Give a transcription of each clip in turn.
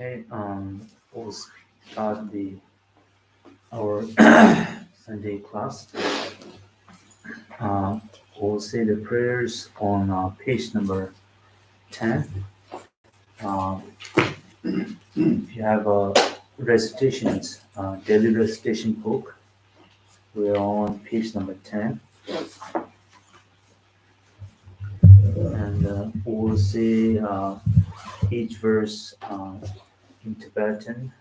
Okay, we'll start our Sunday class. Uh, we'll say the prayers on page number 10. Uh, if you have recitations, daily recitation book, we're on page number 10. And we'll say each verse in Tibetan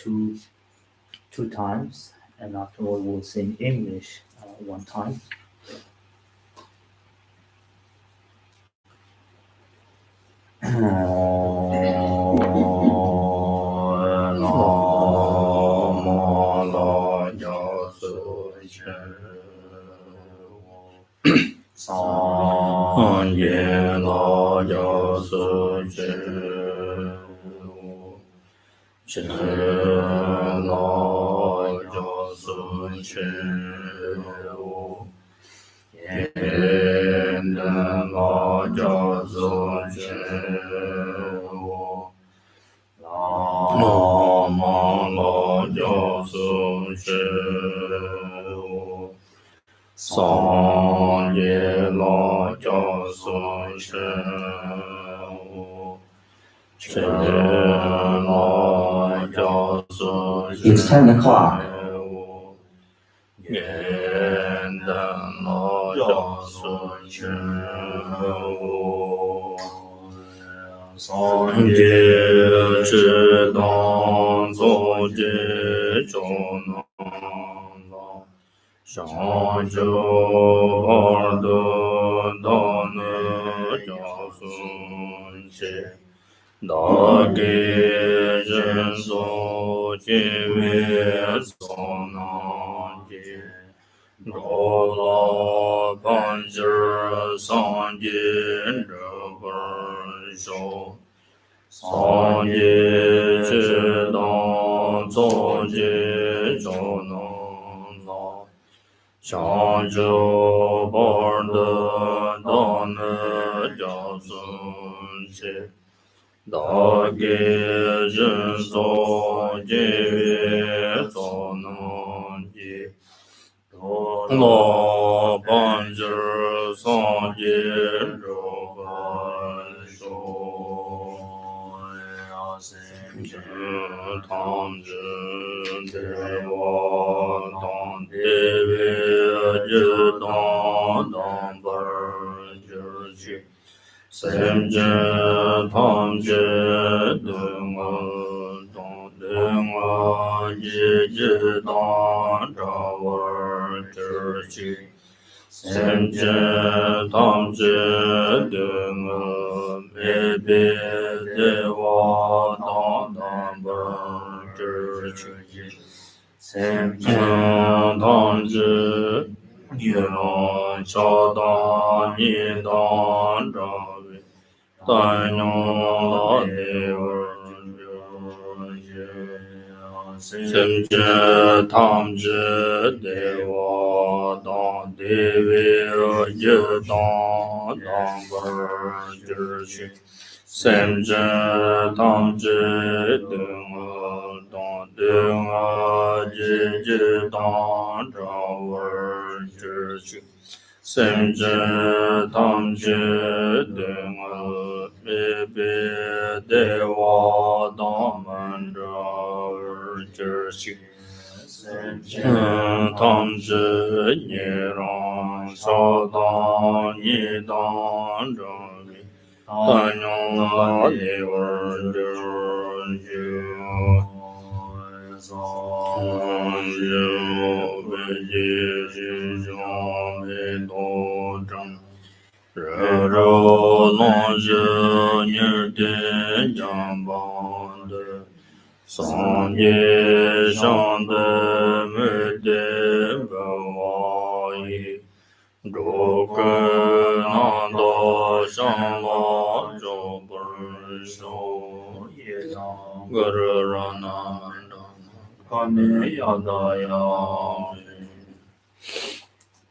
two times, and afterward we'll say in English one time. It's 10 o'clock.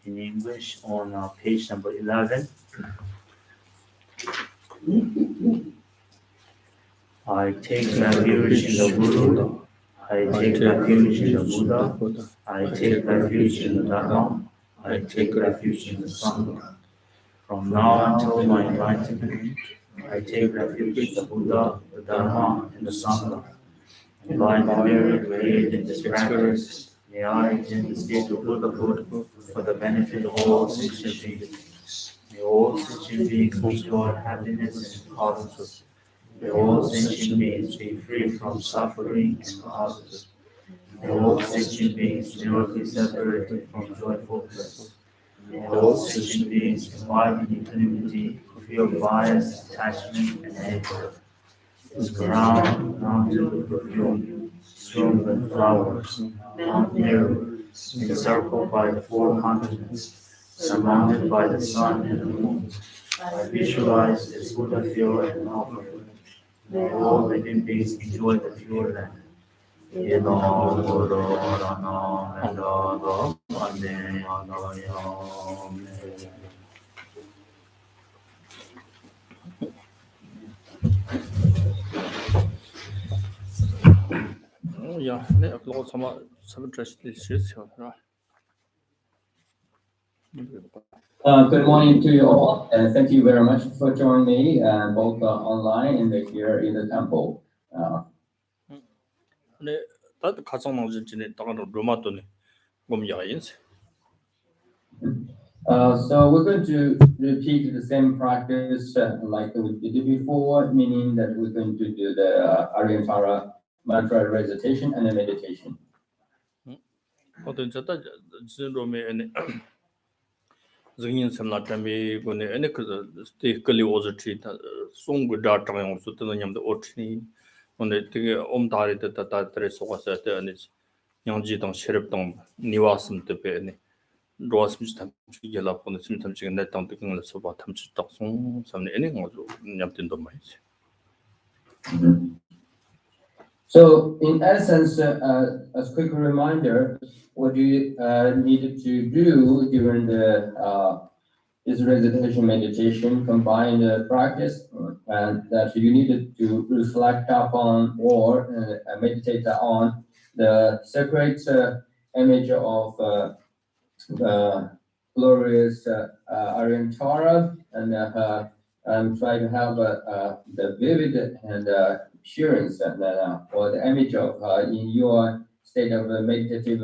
In English on page number 11. I take refuge in the Buddha. I take refuge in the Buddha. I take refuge in the Dharma. I take refuge in the Sangha. From now until my enlightenment, I take refuge in the Buddha, the Dharma, and the Sangha. And by the merit gained in this practice, may I attain the state of Buddhahood for the benefit of all sentient beings. May all sentient beings enjoy happiness and causes. May all sentient beings be free from suffering and causes. May all sentient beings never be separated from joyful bliss. May all sentient beings abide in equanimity, free of bias, attachment, and anger. This ground, mountain of perfume, strewn with flowers, Mount Meru, encircled by the four continents, surmounted by the sun and the moon. I visualize this Buddha pure and offering. May all living beings enjoy the pure land. Yeno Buddha Rana Mendada Ane Anayame. Ja, ne, jag låter som ett röstlistigt, right? Good morning to you all, and thank you very much for joining me, both online and here in the temple. 네, 다들 가정 나오진지네 다가로 로마도네 몸야인세. So we're going to repeat the same practice like we did before, meaning that we're going to do the Aryantara mantra recitation and the meditation. 어떤 저다 진로메 증인 섬라tam이 고네 에네 그 스테이클리 오저트리 송고 다트랑 소트는 냠도 오트니 오늘 되게 엄다리다 다다들에 속아서 때는 양지동 시럽동 니와슴 때베네 로아슴 탐치 gelapone sim 탐치 내땅 뜨경을 소바 탐치 딱송 삼네 에네 가지고 냠된도 마이지. So, in essence, as a quick reminder, what you needed to do during the this recitation meditation, combined practice, and that you needed to reflect upon or meditate on the sacred image of glorious Aryantara, and try to have the vivid and appearance and or the image of in your state of meditative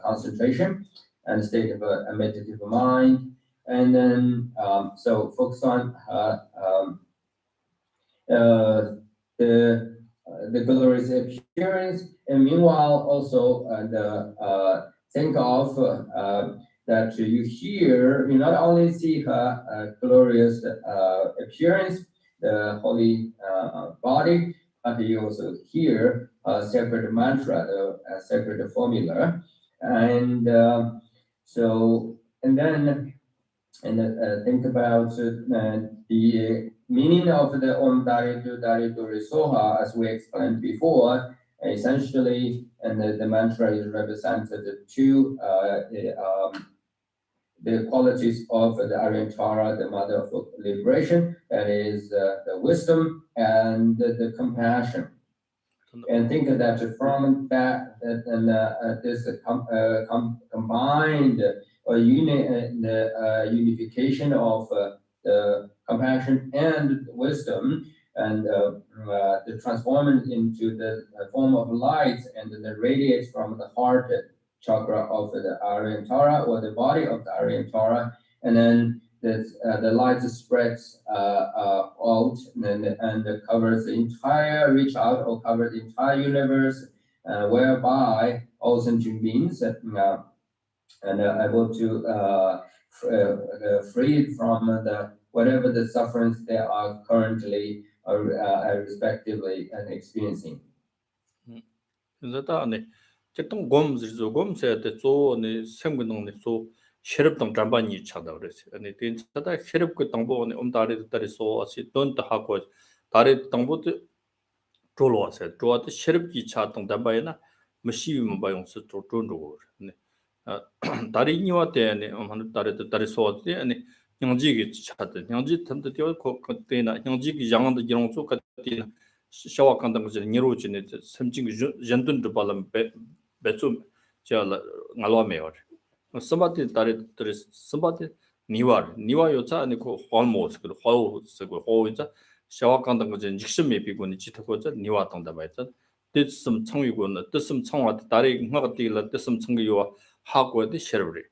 concentration and state of a meditative mind, and then so focus on the glorious appearance, and meanwhile also think of that you hear, you not only see her glorious appearance, the holy body, but you also hear a sacred mantra, a sacred formula, and then think about the meaning of the Om Daritu Daritu Risoha, as we explained before. Essentially, and the mantra is represented to the qualities of the Aryantara, the mother of liberation, that is the wisdom and the compassion. And think that from that and this combined or the unification of the compassion and wisdom, and the transforming into the form of light, and then radiates from the heart chakra of the Aryantara or the body of the Aryantara, and then the light spreads out and covers the entire, reach out or cover the entire universe, whereby all sentient beings and able to free from the whatever the sufferings they are currently respectively experiencing. 그래서 제동 곰즈죠 곰세한테 조네 생분동네 조 셰럽동 잠반이 차다 그랬어요. 아니 된차다 셰럽 그 당보네 엄다리 다리 소아시 돈도 하고 다리 당보도 졸어왔어요. 졸어도 셰럽기 차동 담바이나 머시면 바용스 졸존도 네. 다리니와 때네 한 다리 소아데 아니 형지기 차다 형지 탐도 되고 그때나 형지기 양도 이런 쪽 같이나 샤와 간다 거지 니로지네 섬진 연돈 발람 배좀 제가 알와메요 somebody that is somebody niwa yocha ani ko almost 그 화우스고 호이자 샤와 간다 거지 직심에 비고니 지터고자 니와 당다 바이자 뜻음 청위고는 뜻음 청와 다리 응하가 띠라 뜻음 청기와 하고의 셔리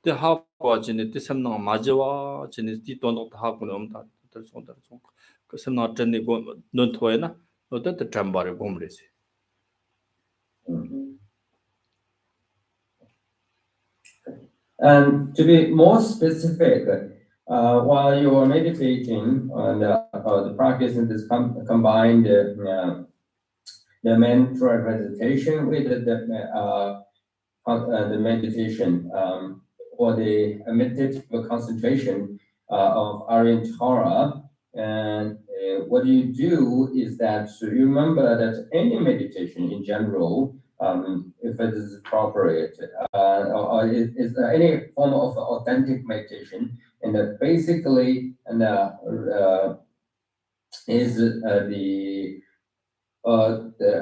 때 하고 지네 뜻음나 맞아와 지네 띠돈도 하고는 엄다 들송다 그 semna tenne go non thoena no that the trambare gomresi And to be more specific, while you are meditating on the practice in this combined the mantra meditation with the meditation or the meditative concentration of Aryan Torah. And what you do is that you remember that any meditation in general, if it is appropriate, or is any form of authentic meditation, and that basically is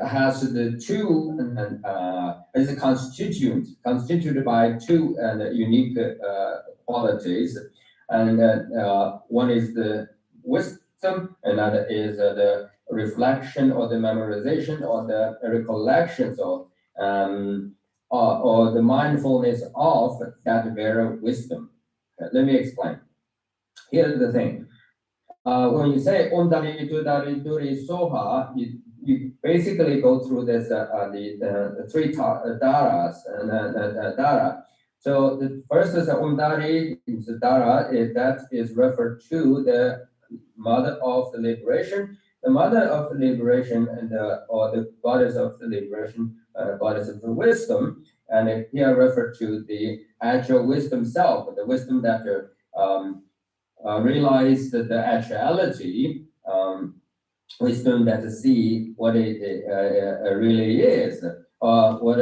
has the two is constituted by two unique qualities, and one is the wisdom, another is the reflection or the memorization or the recollections of or the mindfulness of that very wisdom. Let me explain. Here's the thing. When you say Om Dari Dudari Duri Soha, you basically go through this the three dharas and dhara. So the first is Om Dari is the dhara, that is referred to the mother of the liberation. The mother of the liberation and or the goddess of the liberation, goddess of the wisdom, and here referred to the actual wisdom self, the wisdom that realize that the actuality, wisdom that to see what it really is, what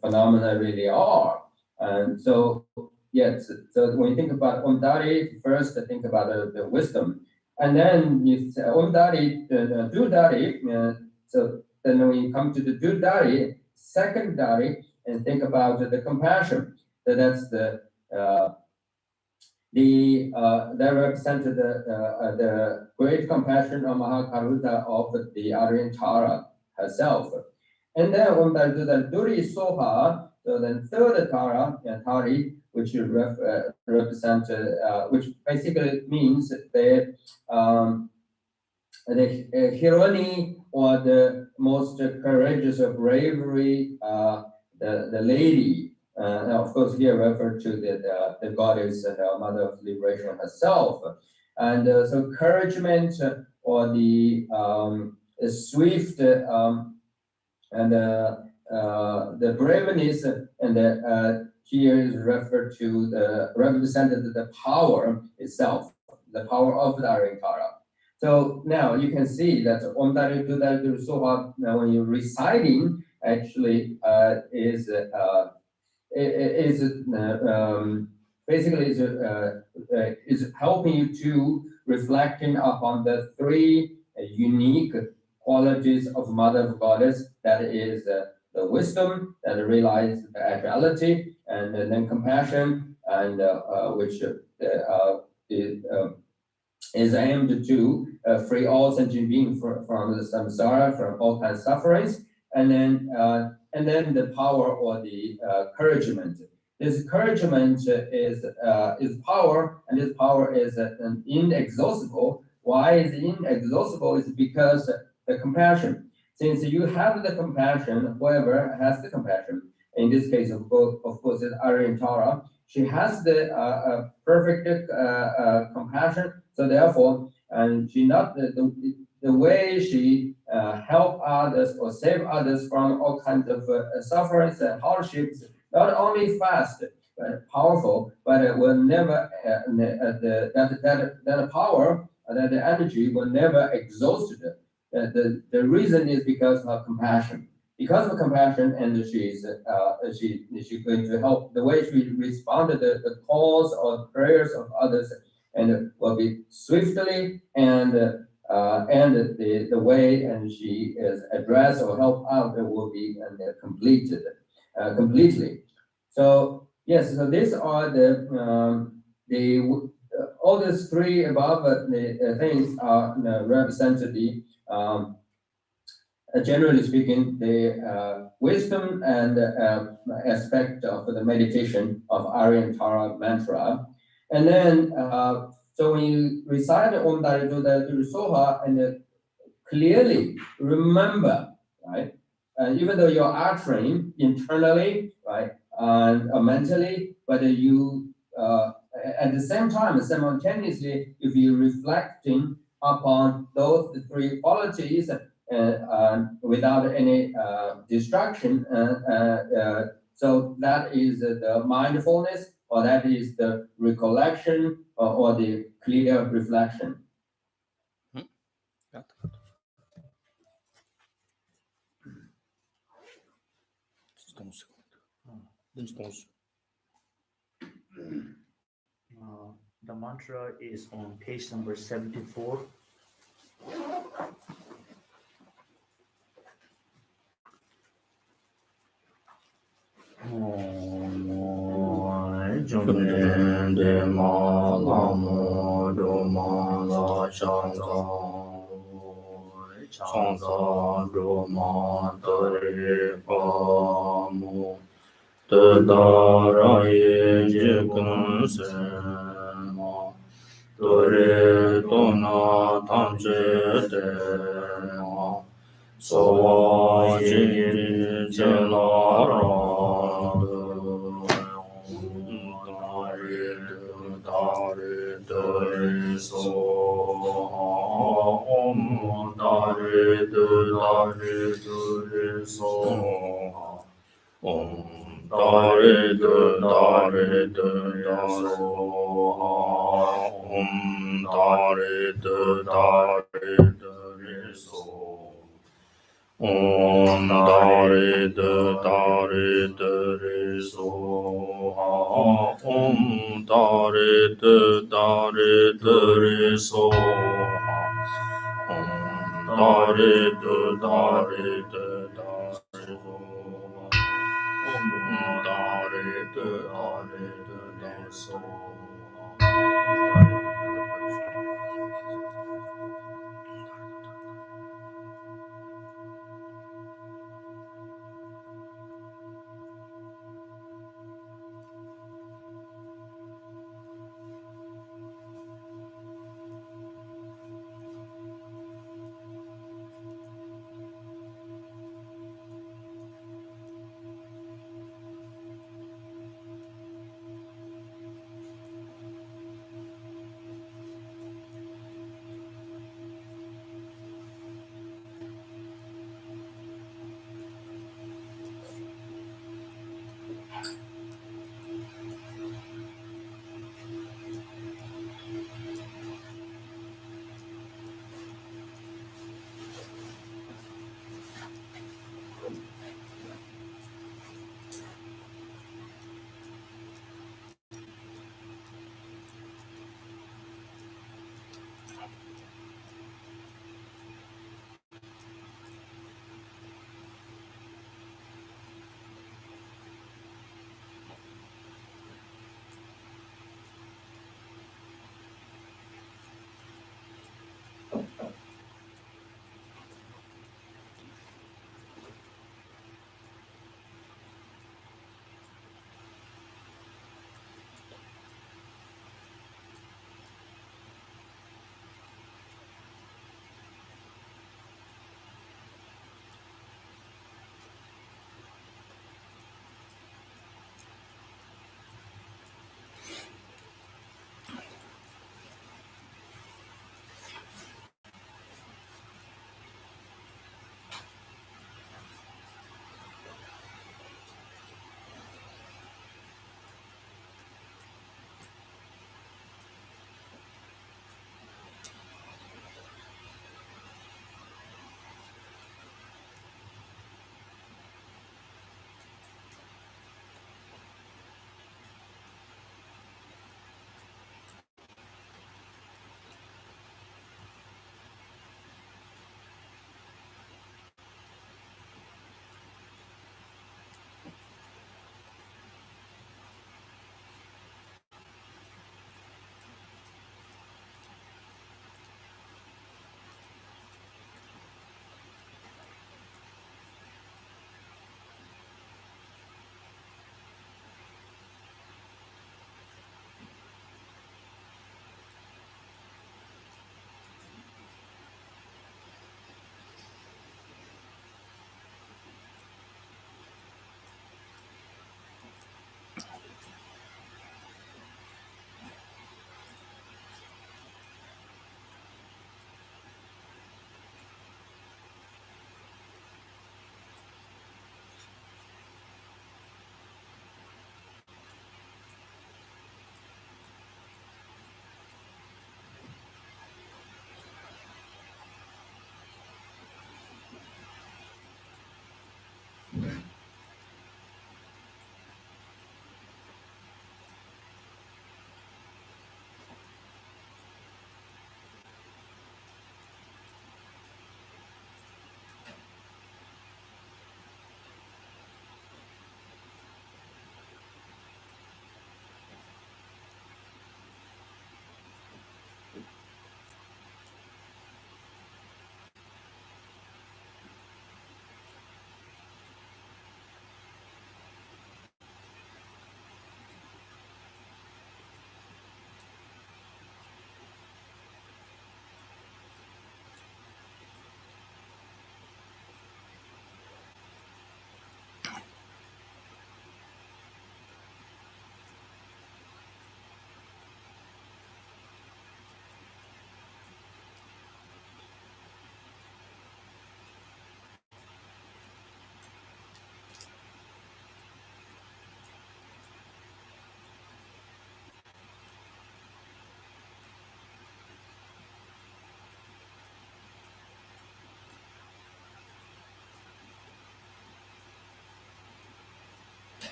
phenomena really are. And so, yes, so when you think about Om-Dari, first think about the wisdom. And then you say Om-Dari, Du-Dari, so then when you come to the Du-Dari, second Dari, and think about the compassion. So that's that represented the great compassion of Mahakaruta of the Aryan Tara herself. And then when they do the Duri Soha, so then third Tara, Tari, which represented, which basically means the heroine or the most courageous of bravery, the lady. Now, of course, here referred to the goddess, the mother of liberation herself. And so encouragement or the swift and the braveness, and here is referred to represented the power itself, the power of the Aryan Tara. So now you can see that Om Dari Du Dari Du Soha, now when you're reciting, actually is basically is helping you to reflecting upon the three unique qualities of Mother of Goddess, that is the wisdom that realizes the actuality, and then compassion, and which is aimed to free all sentient beings from the samsara, from all kinds of sufferings, and then the power or the encouragement. This encouragement is power, and this power is inexhaustible. Why is it inexhaustible? Is because the compassion. Since you have the compassion, whoever has the compassion, in this case, of course, is Aryan Tara. She has the perfect compassion. So therefore, and she not the way she help others or save others from all kinds of sufferings and hardships, not only fast but powerful, but it will never that power, that the energy will never exhaust it. The reason is because of compassion. Because of compassion, and she's going to help the way she responded to the calls or prayers of others, and it will be swiftly and and the way and she is addressed or helped out will be completed completely. So yes, so these are all these three above the things are represented the generally speaking, the wisdom and aspect of the meditation of Aryan Tara mantra. And then, so when you recite Om Dari Dari Soha and clearly remember, right? Even though you're uttering internally, right, and mentally, but you at the same time, simultaneously, if you're reflecting upon those three qualities without any distraction, so that is the mindfulness, or that is the recollection, or the clear reflection. The mantra is on page number 74. Dore dona tamche te ma so jin jen la ra dare dare so om dare dare so Om Dare Dare Dare So Om Dare Dare Dare So Om Dare Dare Dare So Om Dare Dare Dare So Om Dare Dare Dare So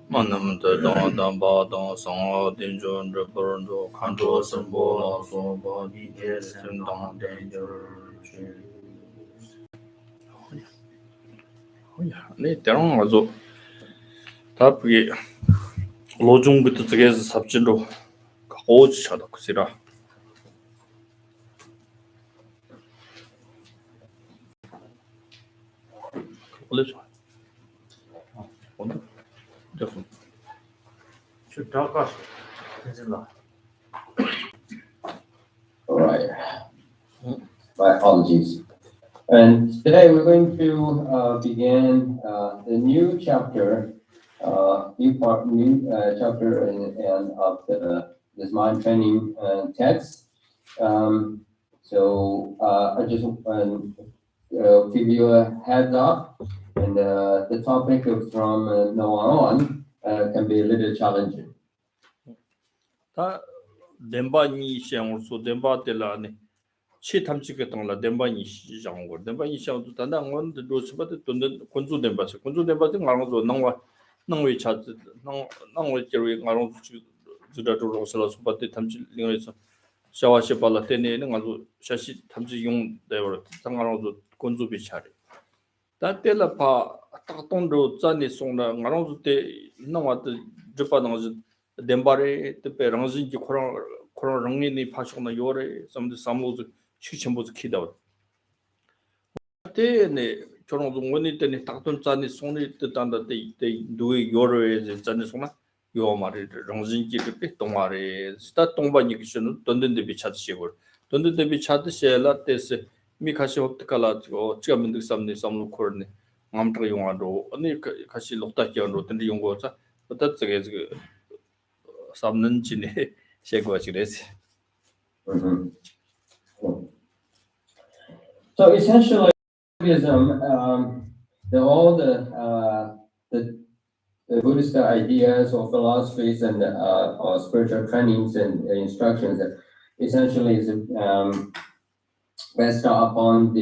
Manam te dong dang ba dong song a din jun de burn do kan do sem bo la so ba di je sem dong den je 네 대롱 아주 답이 로중부터 저게서 삽진로 오지 차다 그시라 올려줘 오늘 됐어 Should talk us. All right. My apologies. And today we're going to begin the new chapter, new chapter and of this mind training text. So I just give you a heads up, and the topic from now on can be a little challenging. 다 덴바니 시장으로서 덴바텔라네 치 탐지겠던 라 덴바니 시장고 덴바니 시장도 단단 원도 로스바도 돈도 군주 덴바스 군주 덴바도 가로서 năng 차트 năng 제로이 가로서 주다도로 살아서 바데 탐지 링에서 샤와시 발라 때네는 아주 샤시 탐지 용 대버 상가로서 군주 비차리 다텔라 파 딱동도 잔이 송나 가로서 때 나와도 저바는 덴바레 때베 랑진지 코랑 랑니니 파쇼나 요레 섬도 삼모즈 시침보즈 키다워 때네 저런 원이 때네 딱돈 잔이 손이 뜻한다 때 누이 요레 잔이 손나 요 말이 랑진지 때 동아레 스타 동바니 기슈는 돈든데 비차드시고 돈든데 비차드시라 때스 미카시 옵티칼라고 지금도 삼네 삼로 코르네 암트가 용화도 아니 같이 lok다기로 던디 용거자 어떻게 그 삼는지네 셰고지레스. So essentially, Buddhism, all the Buddhist ideas or philosophies and or spiritual trainings and instructions, essentially is based upon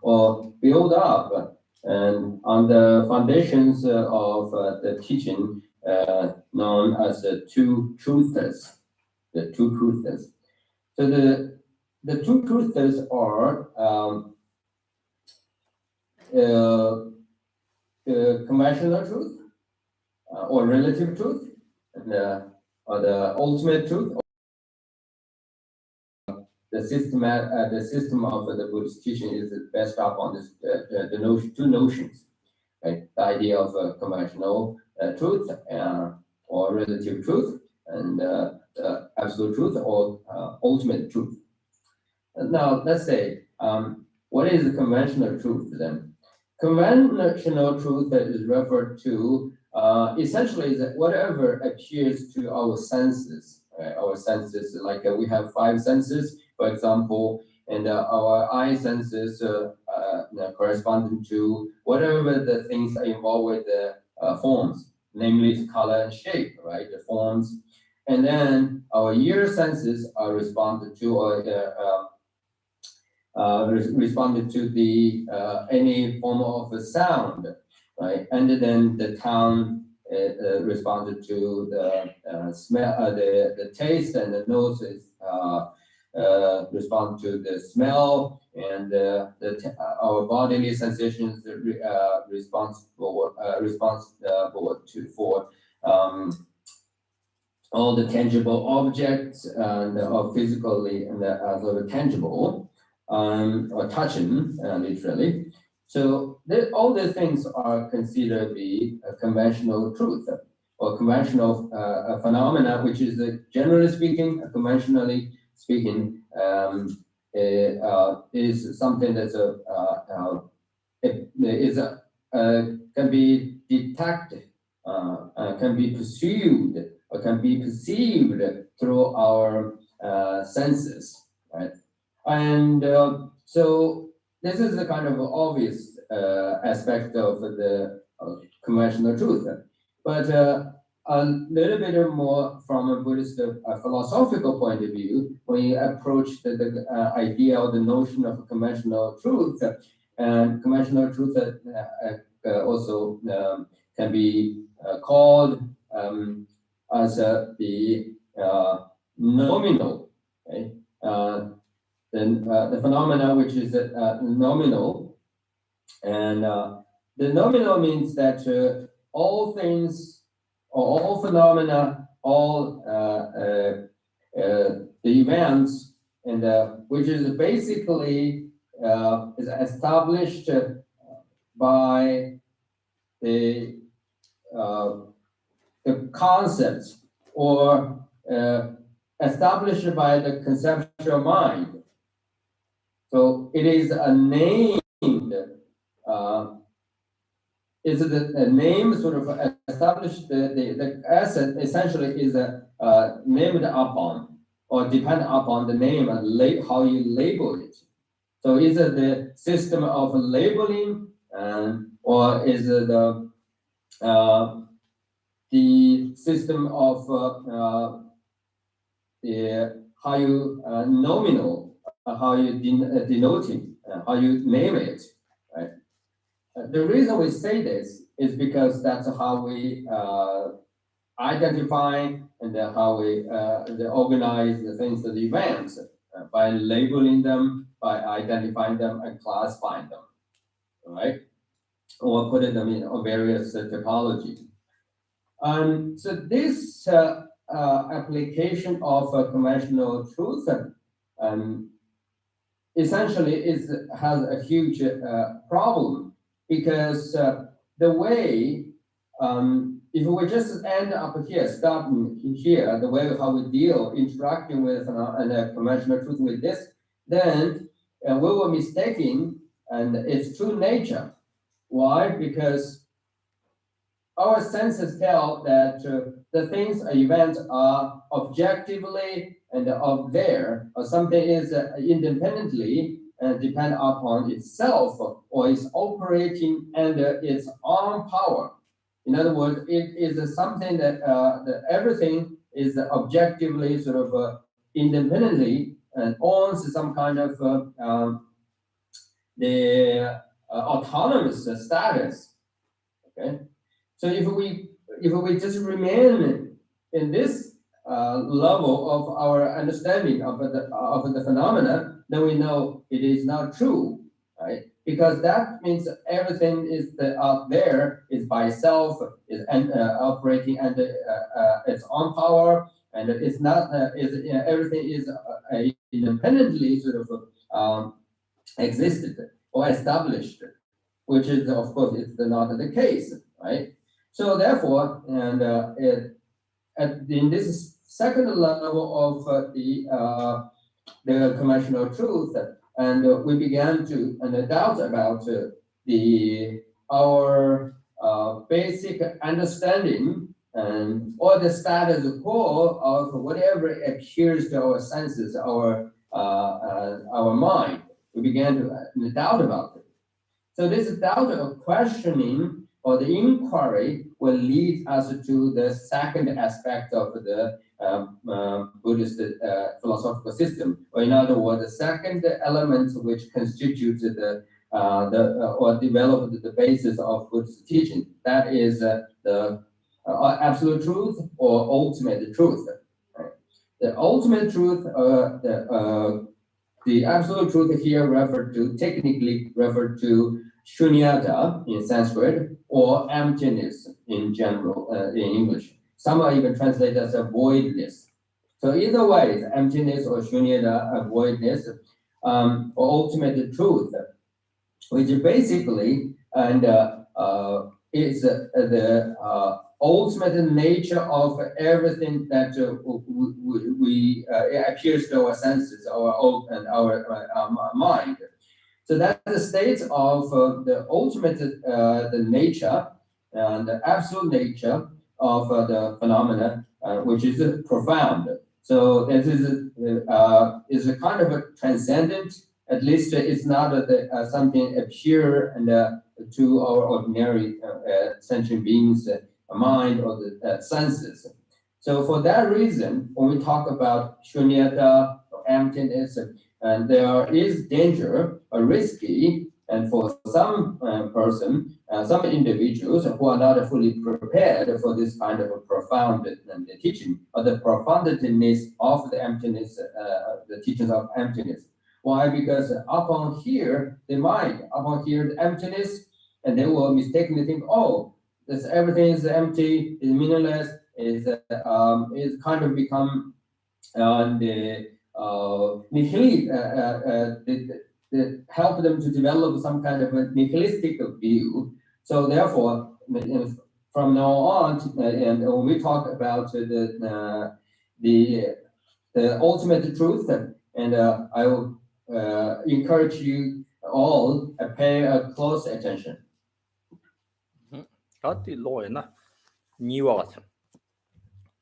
or build up and on the foundations of the teaching known as the two truths. The two truths. So the two truths are conventional truth or relative truth, and or the ultimate truth. The system of the Buddhist teaching is based upon this two notions, right? The idea of conventional truth or relative truth, and absolute truth or ultimate truth. Now, let's say, what is the conventional truth then? Conventional truth is referred to essentially is whatever appears to our senses. Right? Our senses, like we have five senses, for example, and our eye senses corresponding to whatever the things are involved with the forms, namely color and shape, right? The forms. And then our ear senses are responded to responded to the any form of a sound, right? And then the tongue responded to the smell, the taste, and the noses respond to the smell, and our bodily sensations responsible for all the tangible objects and physically and sort of tangible or touching literally. So all these things are considered to be a conventional truth or conventional phenomena, which is generally speaking, conventionally speaking, is something that's can be detected, can be pursued, or can be perceived through our senses, right? And so this is the kind of obvious aspect of the conventional truth. But a little bit more from a Buddhist philosophical point of view, when you approach the idea or the notion of conventional truth, and conventional truth also can be called as the nominal, okay? The phenomena which is nominal, and the nominal means that all things or all phenomena, all the events, and which is basically is established by the concepts or established by the conceptual mind. So it is a named, is a name sort of established, the asset essentially is named upon or depend upon the name and how you label it. So is it the system of labeling, or is it the system of how you nominal, how you denoting, how you name it, right? The reason we say this is because that's how we identify and how we organize the things, the events, by labeling them, by identifying them and classifying them, right? Or putting them in various topology. So this application of conventional truth essentially has a huge problem, because the way, if we just end up here, stopping here, the way how we deal, interacting with and conventional truth with this, then we were mistaking and its true nature. Why? Because our senses tell that the things, events are objectively and of there, or something is independently depend upon itself or is operating under its own power. In other words, it is something that, that everything is objectively sort of independently and owns some kind of the autonomous status. Okay. So if we just remain in this level of our understanding of the phenomena, then we know it is not true, right? Because that means everything is out there is by itself, is operating under its own power, and it's not everything is independently sort of existed or established, which is of course it's not the case, right? So therefore, and in this second level of the conventional truth, and we began to doubt about our basic understanding and or the status quo of whatever appears to our senses, our mind. We began to doubt about it. So this doubt of questioning or the inquiry will lead us to the second aspect of the Buddhist philosophical system, or in other words, the second element which constitutes or developed the basis of Buddhist teaching. That is the absolute truth or ultimate truth. Right? The ultimate truth, the absolute truth here technically referred to shunyata in Sanskrit, or emptiness in general in English. Some are even translated as a voidness. So either way, it's emptiness or shunyata, voidness, or ultimate truth, which basically is the ultimate nature of everything that we appears to our senses, our mind. So that's the state of the ultimate, the nature, the absolute nature of the phenomena, which is profound. So this is a kind of a transcendent. At least it's not something pure and to our ordinary sentient beings mind or the senses. So for that reason, when we talk about shunyata or emptiness, and there is danger or risky, and for some person, some individuals who are not fully prepared for this kind of a profound teaching, or the profundity of the emptiness, the teachings of emptiness. Why? Because upon here, the mind, upon here, the emptiness, and they will mistakenly think, oh, this everything is empty, is meaningless, is kind of become the help them to develop some kind of a nihilistic view. So therefore, from now on, and when we talk about the ultimate truth, and I will encourage you all to pay a close attention. 다티 로에나 니와스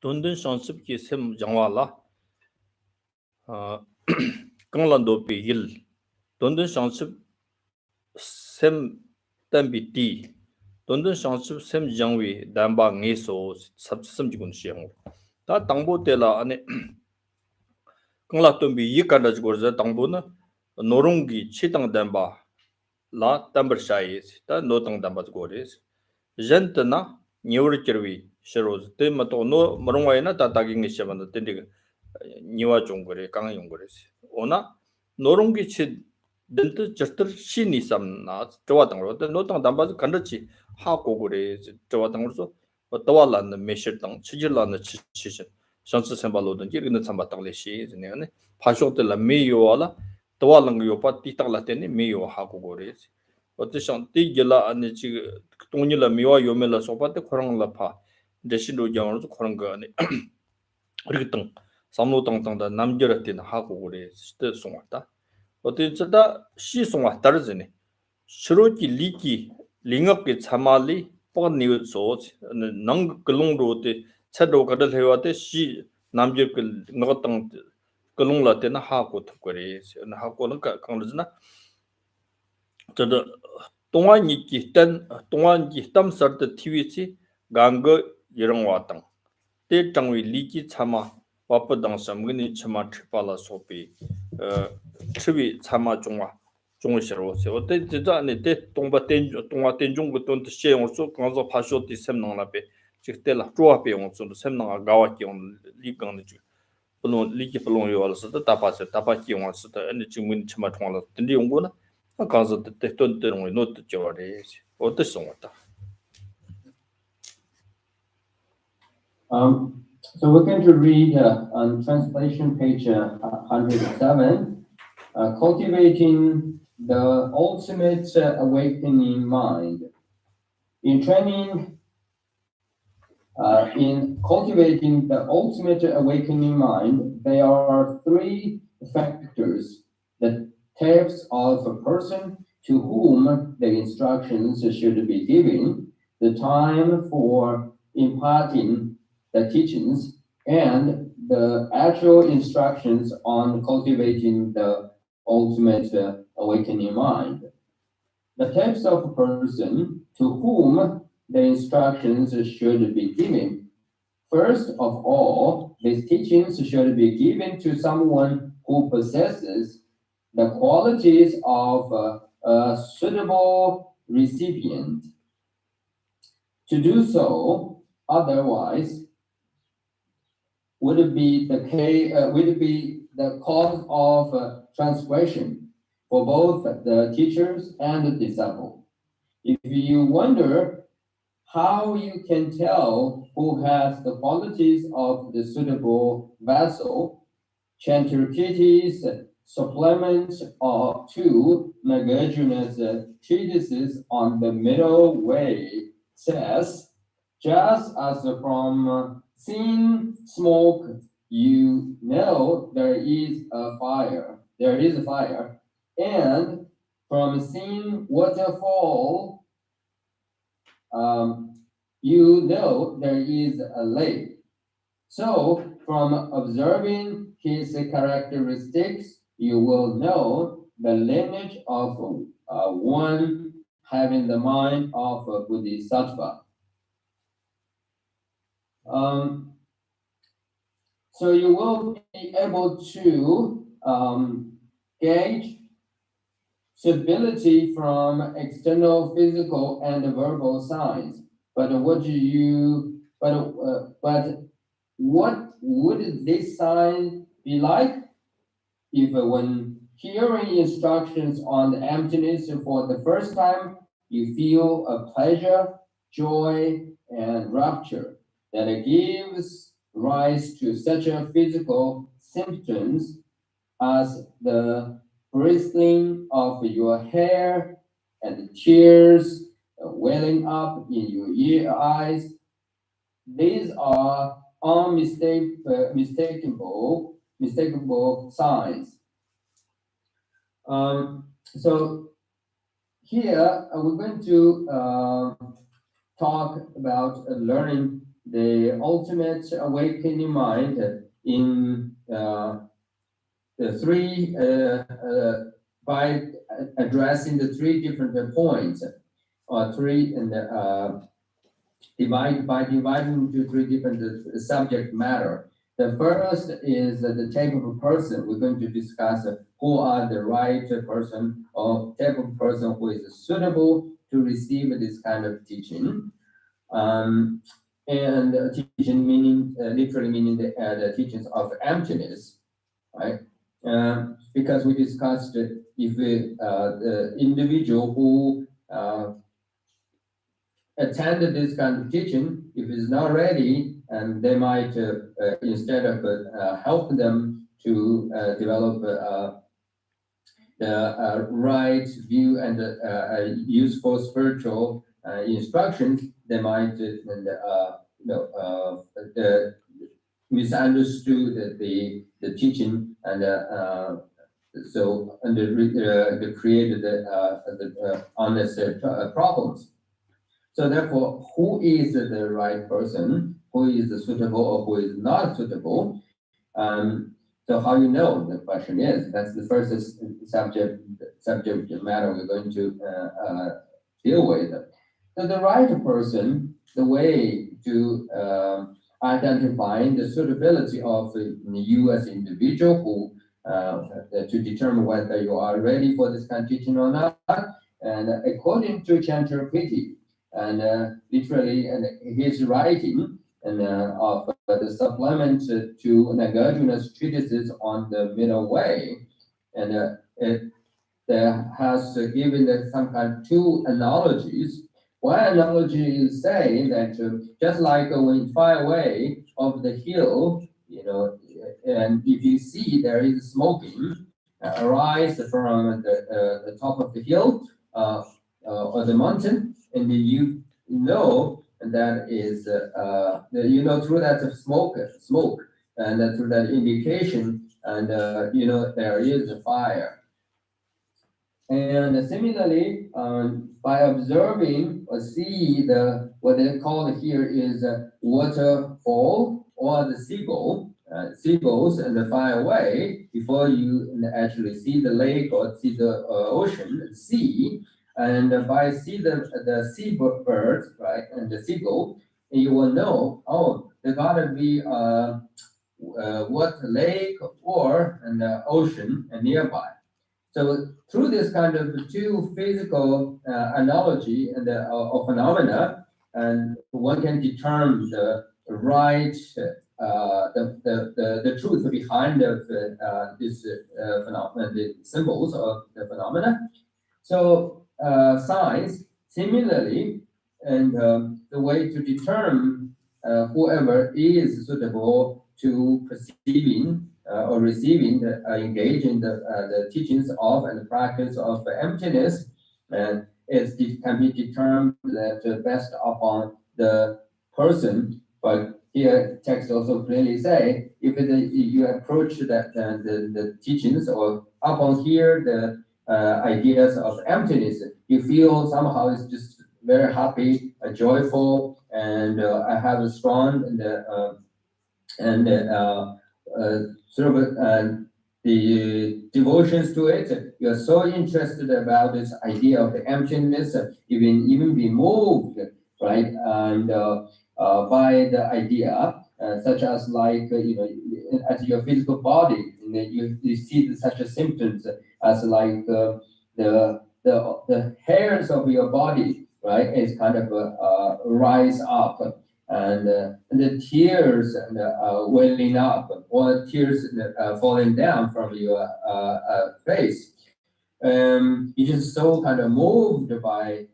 돈든 상습기 셈 장와라 강란도 비일 돈든 상습 셈 담비티 돈든 상습 셈 장위 담바 녜소 삽섬지군 시행 다 당보텔라 안에 강라돈비 이까다지 고르자 당보는 노롱기 치당 담바 라 담버샤이스 다 노당 담바지 고르스 젠트나 뉴르키르위 셔로즈 때마도 노 머롱와이나 다다깅이 시험한다 텐데 니와 종거래 강용 거래스 오나 노롱기 치 덴트 저터 신이 삼나 저와당로 노당 담바즈 간다치 하고 그래 저와당로서 어떠와라는 메셔당 치질라는 치치 상스 셈발로든 기르는 참바당레시 네네 파쇼텔라 메요와라 towalang yo pa ti tak la tene me yo ha ko gore ote shan ti gela ane chi tongni la miwa yo me la so pa te khorang la pha de shin do jang ro khorang ga ane ri tang samlo tang tang da nam jera tin ha ko gore ste song ta ote chada shi song ta ri ne shiro ki li ki lingap ke chamali pa ni so nang glong ro te chado ga da lewa te shi nam jer ke ngatang kalung la tena ha ko thukore na ha ko ka kangrjna tada tonga ni ki tam sar ta thiwi chi gang yerang wa tang te tangwi li ki chama wap dang sam gni chama thipala sopi chwi chama chungwa chungwa shero se ote jida ne te tonga tenjung go ton she ong so kangzo phasho ti sem nang la pe chikte la chwa pe ong so sem nang ga wa ki ong li gang ni belum liki belum yo ala sata tapa ki yo sata ene chingmin chima thongla tindi yonggo na kaza te ton te ngoi not jaware o te songata So we're going to read on translation page 107, cultivating the ultimate awakening mind. In cultivating the ultimate awakening mind, there are three factors: the types of a person to whom the instructions should be given, the time for imparting the teachings, and the actual instructions on cultivating the ultimate awakening mind. The types of a person to whom the instructions should be given. First of all, these teachings should be given to someone who possesses the qualities of a suitable recipient. To do so, otherwise, would be the cause of transgression for both the teachers and the disciple. If you wonder how you can tell who has the qualities of the suitable vessel, Chanturkiti's supplements to Nagarjuna's treatises on the middle way says, just as from seeing smoke, you know there is a fire, and from seeing waterfall, you know there is a lake. So from observing his characteristics, you will know the lineage of one having the mind of a Bodhisattva. So you will be able to gauge stability from external physical and verbal signs. But what would this sign be like if when hearing instructions on the emptiness for the first time, you feel a pleasure, joy, and rapture that it gives rise to such a physical symptoms as the bristling of your hair and tears welling up in your eyes. These are mistakable signs. So here we're going to talk about learning the ultimate awakening mind in the three by addressing the three different points, or three and dividing into three different subject matter. The first is the type of person. We're going to discuss who are the right person or type of person who is suitable to receive this kind of teaching. And teaching meaning literally meaning the teachings of emptiness, right? Because we discussed if the individual who attended this kind of teaching, if it's not ready, and they might instead of help them to develop the right view and useful spiritual instructions, they might misunderstood the teaching and so and they created the unnecessary problems. So therefore, who is the right person? Who is suitable or who is not suitable? So how you know? The question is, that's the first subject matter we're going to deal with. So the right person, the way to identify the suitability of you as an individual who to determine whether you are ready for this kind of teaching or not. And according to Chantra Piti, and literally, and his writing and of the supplement to Nagarjuna's treatises on the middle way, and it has given some kind of two analogies. One analogy is saying that just like when you fly away of the hill, and if you see there is smoking arise from the top of the hill or the mountain, and you know that is through that smoke, and through that indication, and there is a fire. And similarly, by observing or see what they call here is waterfall or the seagulls and fly away before you actually see the lake or see the ocean, sea, and by see the seabirds, right, and the seagull, you will know, oh, there gotta be what lake or an ocean nearby. So through this kind of two physical analogy and or phenomena, and one can determine the right, the truth behind of this phenomena, the symbols of the phenomena. So signs, similarly, and the way to determine whoever is suitable to perceiving or receiving, engage in the teachings of and the practice of emptiness, and it can be determined that based upon the person. But here, text also clearly say if you approach that the teachings or upon here the ideas of emptiness, you feel somehow it's just very happy, joyful, and I have a strong sort of the devotions to it. You're so interested about this idea of the emptiness, even be moved, right? And by the idea, such as like at your physical body, you see such a symptoms as like the hairs of your body, right, is kind of rise up, and the tears welling up, or tears falling down from your face. You're just so kind of moved by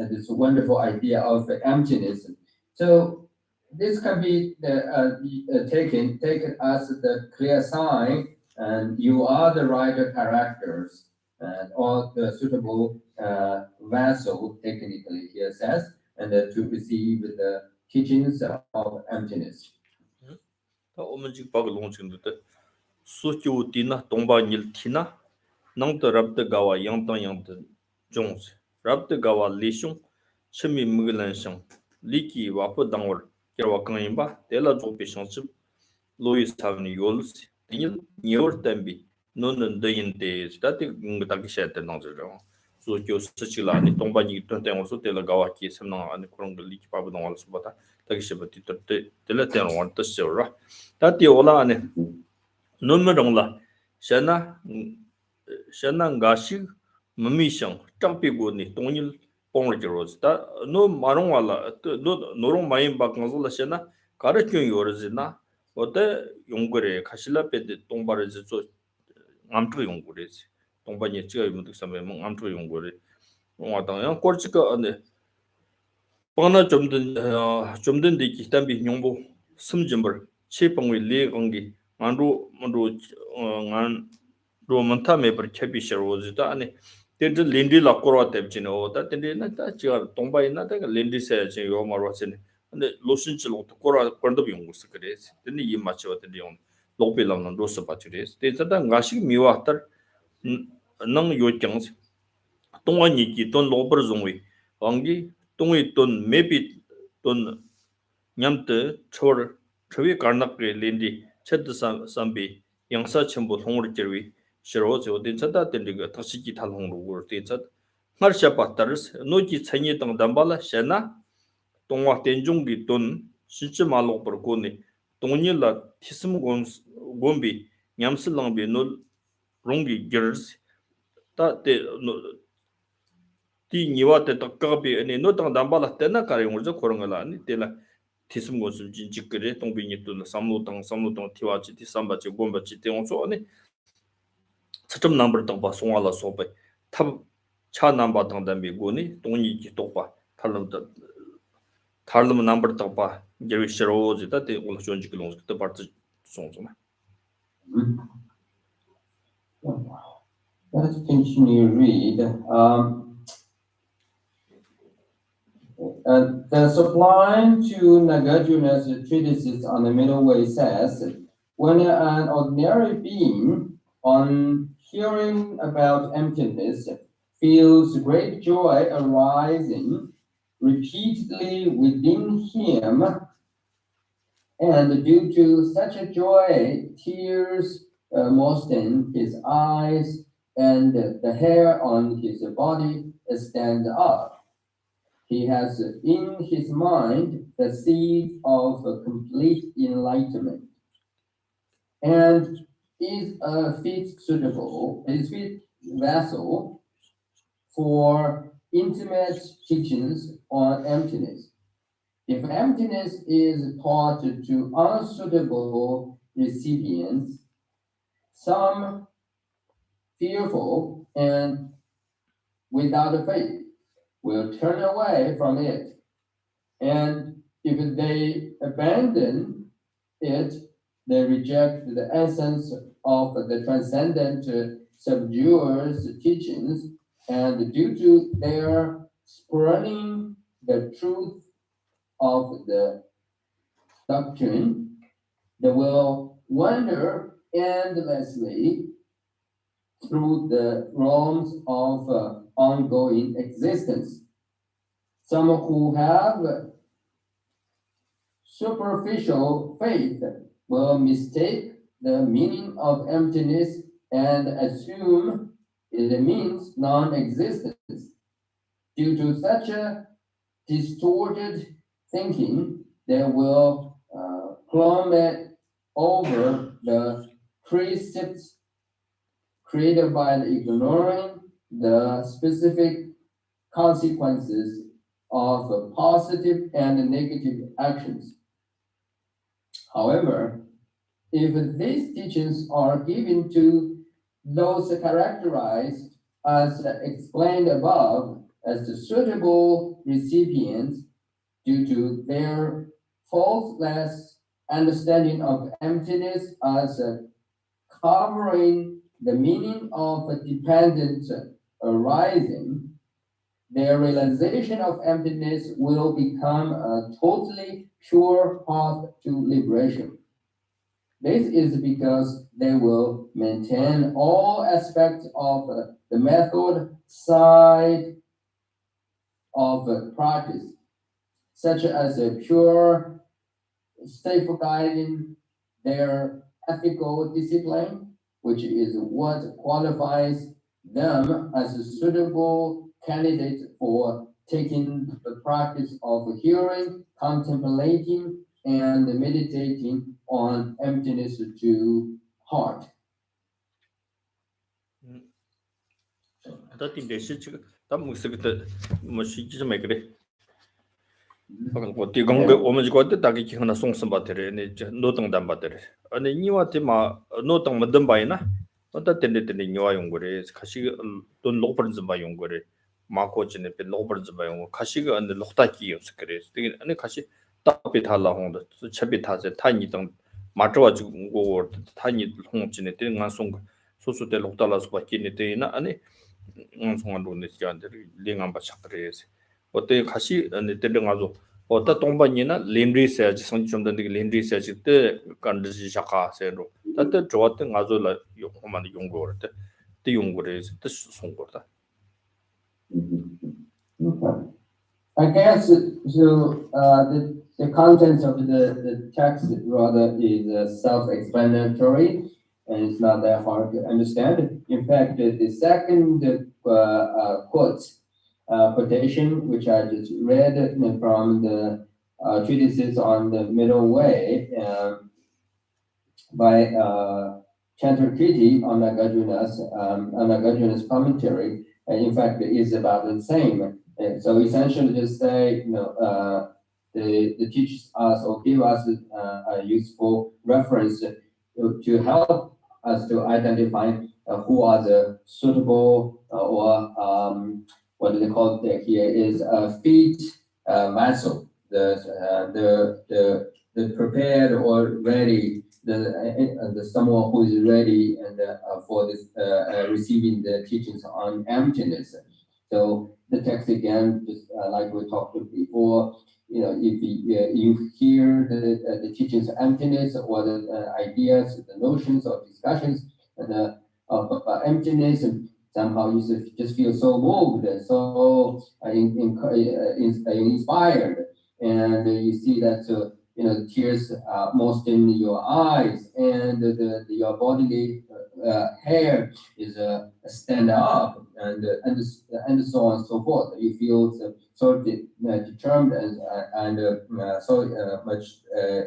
this wonderful idea of emptiness. So this can be taken as the clear sign, and you are the right characters, and or the suitable vessel, technically here says, and to receive the teachings of emptiness. 다 오면직 박을 롱친데 수주 디나 동바닐 티나 낭더 랍드 가와 양당 양드 종스 랍드 가와 리숑 쳔미 무글란숑 리키 와포 당월 겨와 강인바 델라 조비 숑츠 로이스 타브니 요르스 딜 니어 템비 노는 데인데 스타티 응다기 샤테 나저죠 수주 스치라니 동바니 던땡어서 델라 가와키 셈나 아니 그런 거 리키 바부 당월 수바다 tagishabati totte tele ten wan tasura tati ola ane nummerongla shana ngashi mami shang tangpi go ni tongyil pongros ta no marong wala no norong mayin ba ngazula shana karakyon yorzina ote yongore khashila pede tongbare zo ngamtro yongore tongbanye chiga yumdik sambe ngamtro yongore wata yang korchika ane Pana 좀든 디기 담비 용보 숨좀벌 체방위 레강기 안로 안 로만타메 버 캡이셔로즈다 아니 텐드 린디 라코라 탭지노 다 텐디나 다 지가 동바이나 다 린디 세지 요마로스네 근데 로신치로 코라 번도 용고스 그래스 텐디 이 마치와 텐디 용 로벨랑은 로스 바치레스 텐자다 가시 미와터 능 요경스 동안이기 돈 로버 종위 왕기 동의 돈 매비 돈 냠트 초르 초위 가르나크레 린디 쳇드 삼비 양사 첨부 홍으로 제위 시로즈 어딘 쳤다 된리가 다시기 탈홍으로 그때 마르샤 바타르스 노지 천이 등 담발라 샤나 동화 된중기 돈 실제 말로 버고니 동일라 티스무 곰비 냠슬랑비 노 롱기 거스 다데 티 니와테 딱가비 아니 노당 담발라 때나 가용으로 그런 걸 아니 때라 티스무 고스 진직그레 동비니 돈 삼로당 티와지 티삼바지 곰바지 때온소 아니 차점 넘버 더 송알라 소베 탑차 넘버 당담비 고니 동이기 똑바 탈름 넘버 더바 게리셔로즈 다데 올 존지글 롱스 그 파트 송송나 Let's continue read. The Sublime to Nagarjuna's treatises on the Middle Way says, when an ordinary being, on hearing about emptiness, feels great joy arising repeatedly within him, and due to such a joy, tears moisten his eyes, and the hair on his body stand up. He has in his mind the seed of complete enlightenment, and is a fit vessel for intimate teachings on emptiness. If emptiness is taught to unsuitable recipients, some fearful and without faith will turn away from it. And if they abandon it, they reject the essence of the transcendent subduers teachings, and due to their spurning the truth of the doctrine, they will wander endlessly through the realms of ongoing existence. Some who have superficial faith will mistake the meaning of emptiness and assume it means non-existence. Due to such a distorted thinking, they will plummet over the precepts created by ignoring the specific consequences of positive and negative actions. However, if these teachings are given to those characterized as explained above as the suitable recipients due to their faultless understanding of emptiness as covering the meaning of a dependent arising, their realization of emptiness will become a totally pure path to liberation. This is because they will maintain all aspects of the method side of practice, such as a pure safeguarding their ethical discipline, which is what qualifies them as a suitable candidate for taking the practice of hearing, contemplating, and meditating on emptiness to heart. 다 딘데시 지금 다 무스그때 뭐 시지 좀 그래. 뭐 디공가 오면 지고 때 다기 기하나 송선 바테레 네 노동단 바테레. 아니 니와테 마 노동 뭐든 바이나. 어떤 때인데 니와 용거래. 가시 돈 로퍼는 좀 봐 용거래. 마코진에 배 로퍼는 좀 봐 용거. 가시가 안데 lok다기 없어 그래. 되게 아니 가시 답이 달라 홍도. 첩이 타제 타니 등 맞아 가지고 타니 홍진에 되는 송 소소대 lok달라서 바뀌네 되나 아니 송한 돈에 지한테 링한 바 착그래서 어때 가시 안에 때려 가지고 어떤 동반이나 렌리서치 성점된 게 렌리서치 때 간듯이 시작하세요. 그때 좋았던 가지고 요만 연구를 때 연구를 해서 때 송거다. Okay. I guess so. The contents of the text rather is self-explanatory, and it's not that hard to understand. In fact, the second quotation, which I just read from the treatises on the middle way by Chandrakriti on Nagarjuna's commentary, in fact, is about the same. And so essentially, just say, the teachers us or give us a useful reference to help us to identify who are the suitable or what do they call it here is a fit vessel, the prepared or ready, the someone who is ready and for this receiving the teachings on emptiness. So the text again, just like we talked before, if you hear the teachings of emptiness or the ideas, the notions or discussions and of emptiness, and somehow you just feel so moved, so inspired, and you see that tears most in your eyes, and your bodily hair is stand up, and so on and so forth. You feel so determined and so much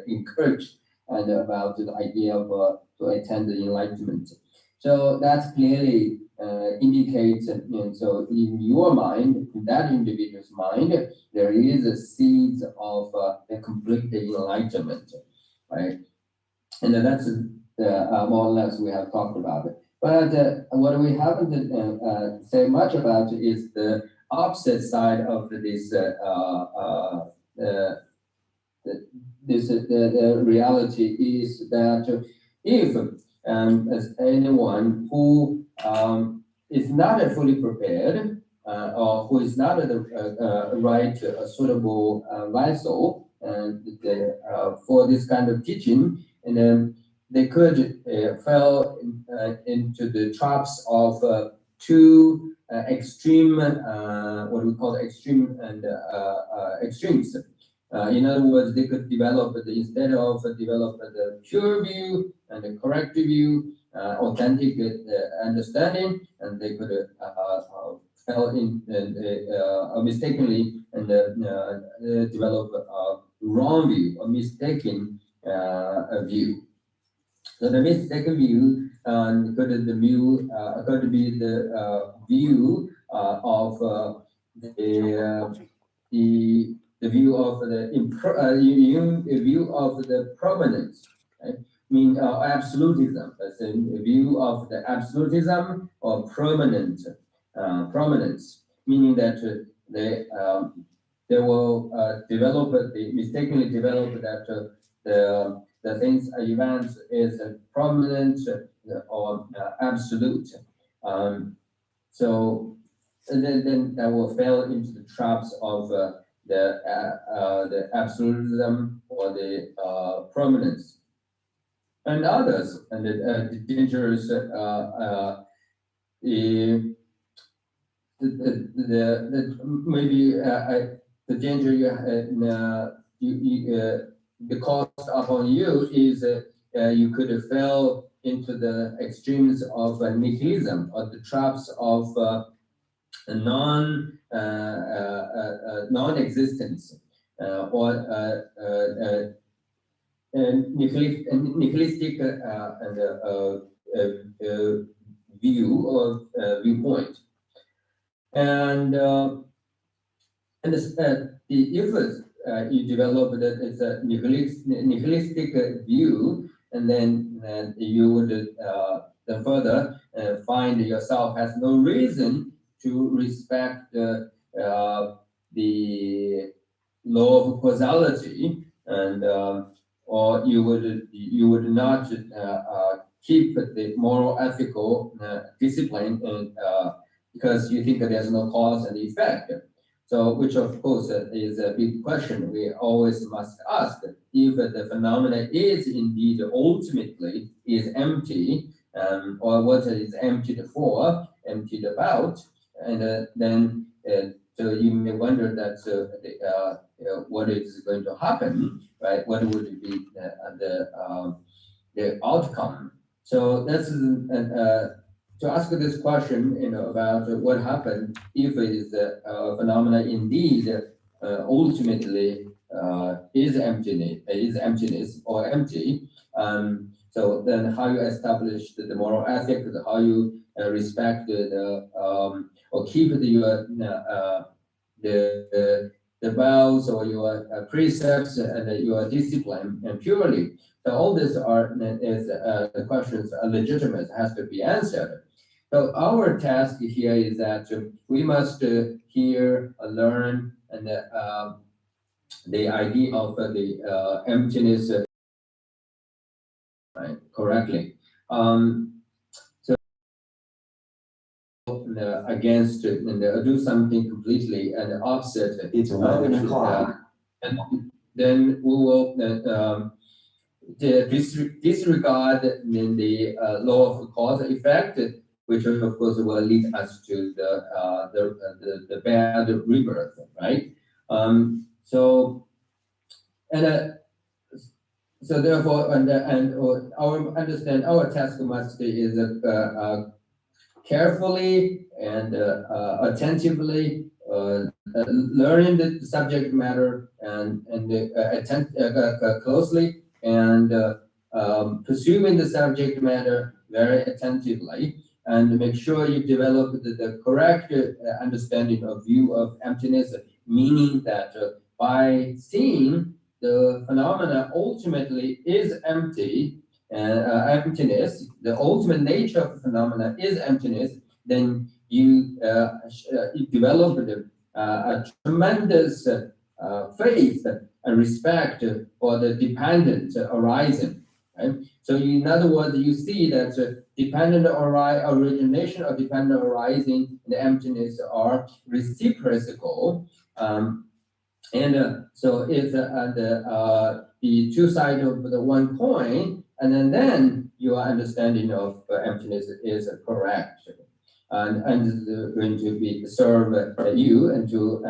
encouraged and about the idea of to attend the enlightenment. So that clearly indicates, so in your mind, in that individual's mind, there is a seed of the complete enlightenment, right? And that's more or less we have talked about it. But what we haven't said much about is the opposite side of this the reality is that if as anyone who is not fully prepared or who is not the right suitable vessel for this kind of teaching, and then they could fall into the traps of two extreme, what we call extreme and extremes. In other words, they could develop instead of develop the pure view and the correct view, authentic understanding, and they could fell in mistakenly and develop wrong view or mistaken view. So the mistaken view could be the view of the view of the view of the prominence, right? Mean absolutism. That's a view of the absolutism or prominence, meaning that they will they mistakenly develop that the things events is prominent or absolute. So and then that will fall into the traps of the absolutism or the prominence, and others, and the dangerous maybe the danger the cost upon you is you could fall into the extremes of nihilism or the traps of non-existence or nihilistic view or viewpoint, and if you develop that it's a nihilistic view, and then you would then further find yourself has no reason to respect the law of causality, and or you would not keep the moral ethical discipline, because you think that there's no cause and effect. So, which of course is a big question we always must ask: if the phenomena is indeed ultimately is empty, or what is emptied for, emptied about, and then so you may wonder that what is going to happen, right? What would be the outcome? So that's to ask this question, about what happened if it is a phenomena indeed ultimately is emptiness or empty. So then, how you establish the moral ethic, how you respect or keep the vows or your precepts and your discipline and purely. So all these are the questions are legitimate, has to be answered. So our task here is that we must hear, learn, and the idea of the emptiness right, correctly. Against and do something completely and opposite. It's 11 o'clock. And then we will disregard the law of cause and effect, which of course will lead us to the bad rebirth, right? So therefore, our task must is carefully and attentively learning the subject matter and closely, and pursuing the subject matter very attentively, and make sure you develop the correct understanding of view of emptiness, meaning that by seeing the phenomena ultimately is empty, emptiness, the ultimate nature of the phenomena is emptiness, then you develop a tremendous faith and respect for the dependent arising. Right? So in other words, you see that dependent origination or dependent arising and the emptiness are reciprocal. So it's the two sides of the one coin, and then your understanding of emptiness is correct, and is going to be serve you and to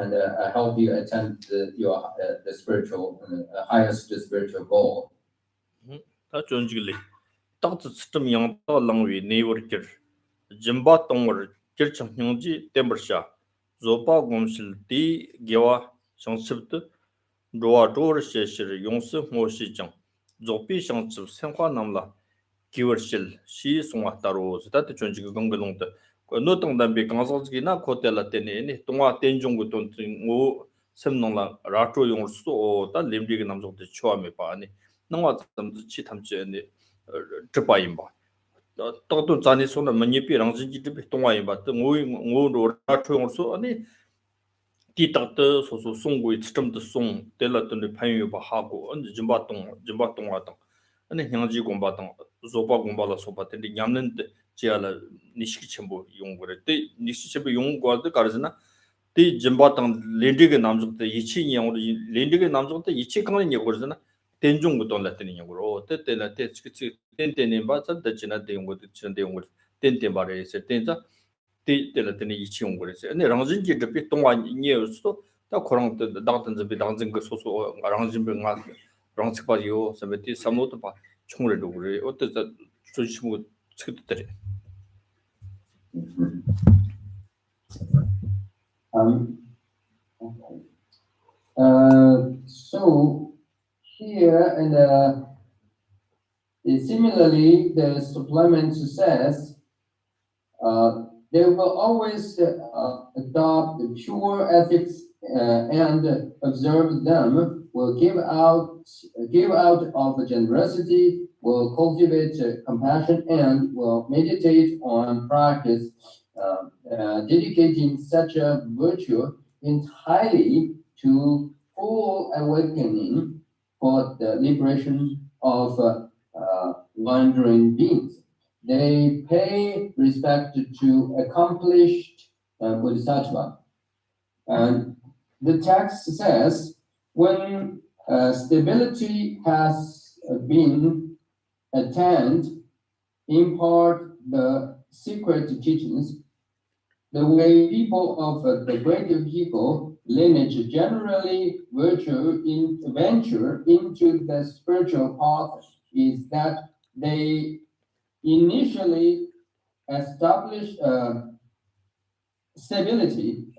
help you attain your the spiritual highest spiritual goal. 다 존직리 딱지 스점 양다 랑위 네워르 짐바 동월 kirchang 형지 템버샤 조파 곰실 디 게와 상습드 Roa Dor Sheshir, Yonsu Moshi Jang, Zopi Shang Chip, Senhua Namla, Givershil, Shi Songa Taros, that the Chunjig Gongalong. No tongue than be Gonzalskina, Cotella Tene, Tonga Tenjong with Tongo, Semnola, Rato Yonsu, that Limdiganams of the Chuame Pani, no what them the Chitamche and the Japaimba. Toto Zani Sona Manipi, Rangi to be Tonga, but the Mood Rato also, and Ti takta soso songo I chitamda song tela tanda panyo ba hago ane jimba tonga tang ane hyangji gomba tang zoba gomba la soba tanda nyamnanda jia la nishiki chenpo yung gore te nishiki chenpo yung gore de karzina te jimba tang lendiga namzukta ichi nyangore lendiga namzukta ichi kanga nyangore zina tenjong go tongla tani nyangore o te tela te chiki ten teni ba zan da jina de yung gore ten ten ba re se ten za tela teni ichi yung gore se ane rangjin ki dripi tongwa nye so 다 그런 때 당든 집에 당진 그 소소 랑진 병아 랑식 바지요 세베티 삼노도 바 총으로 그래 어때서 조심고 측들이 Okay. So here and similarly, the supplement says they will always adopt the pure ethics and observe them. Will give out of generosity. Will cultivate compassion and will meditate on practice, dedicating such a virtue entirely to full awakening for the liberation of wandering beings. They pay respect to accomplished bodhisattva. And the text says, when stability has been attained, impart the secret teachings, the way people of the greater people lineage generally venture into the spiritual path is that they initially establish stabilize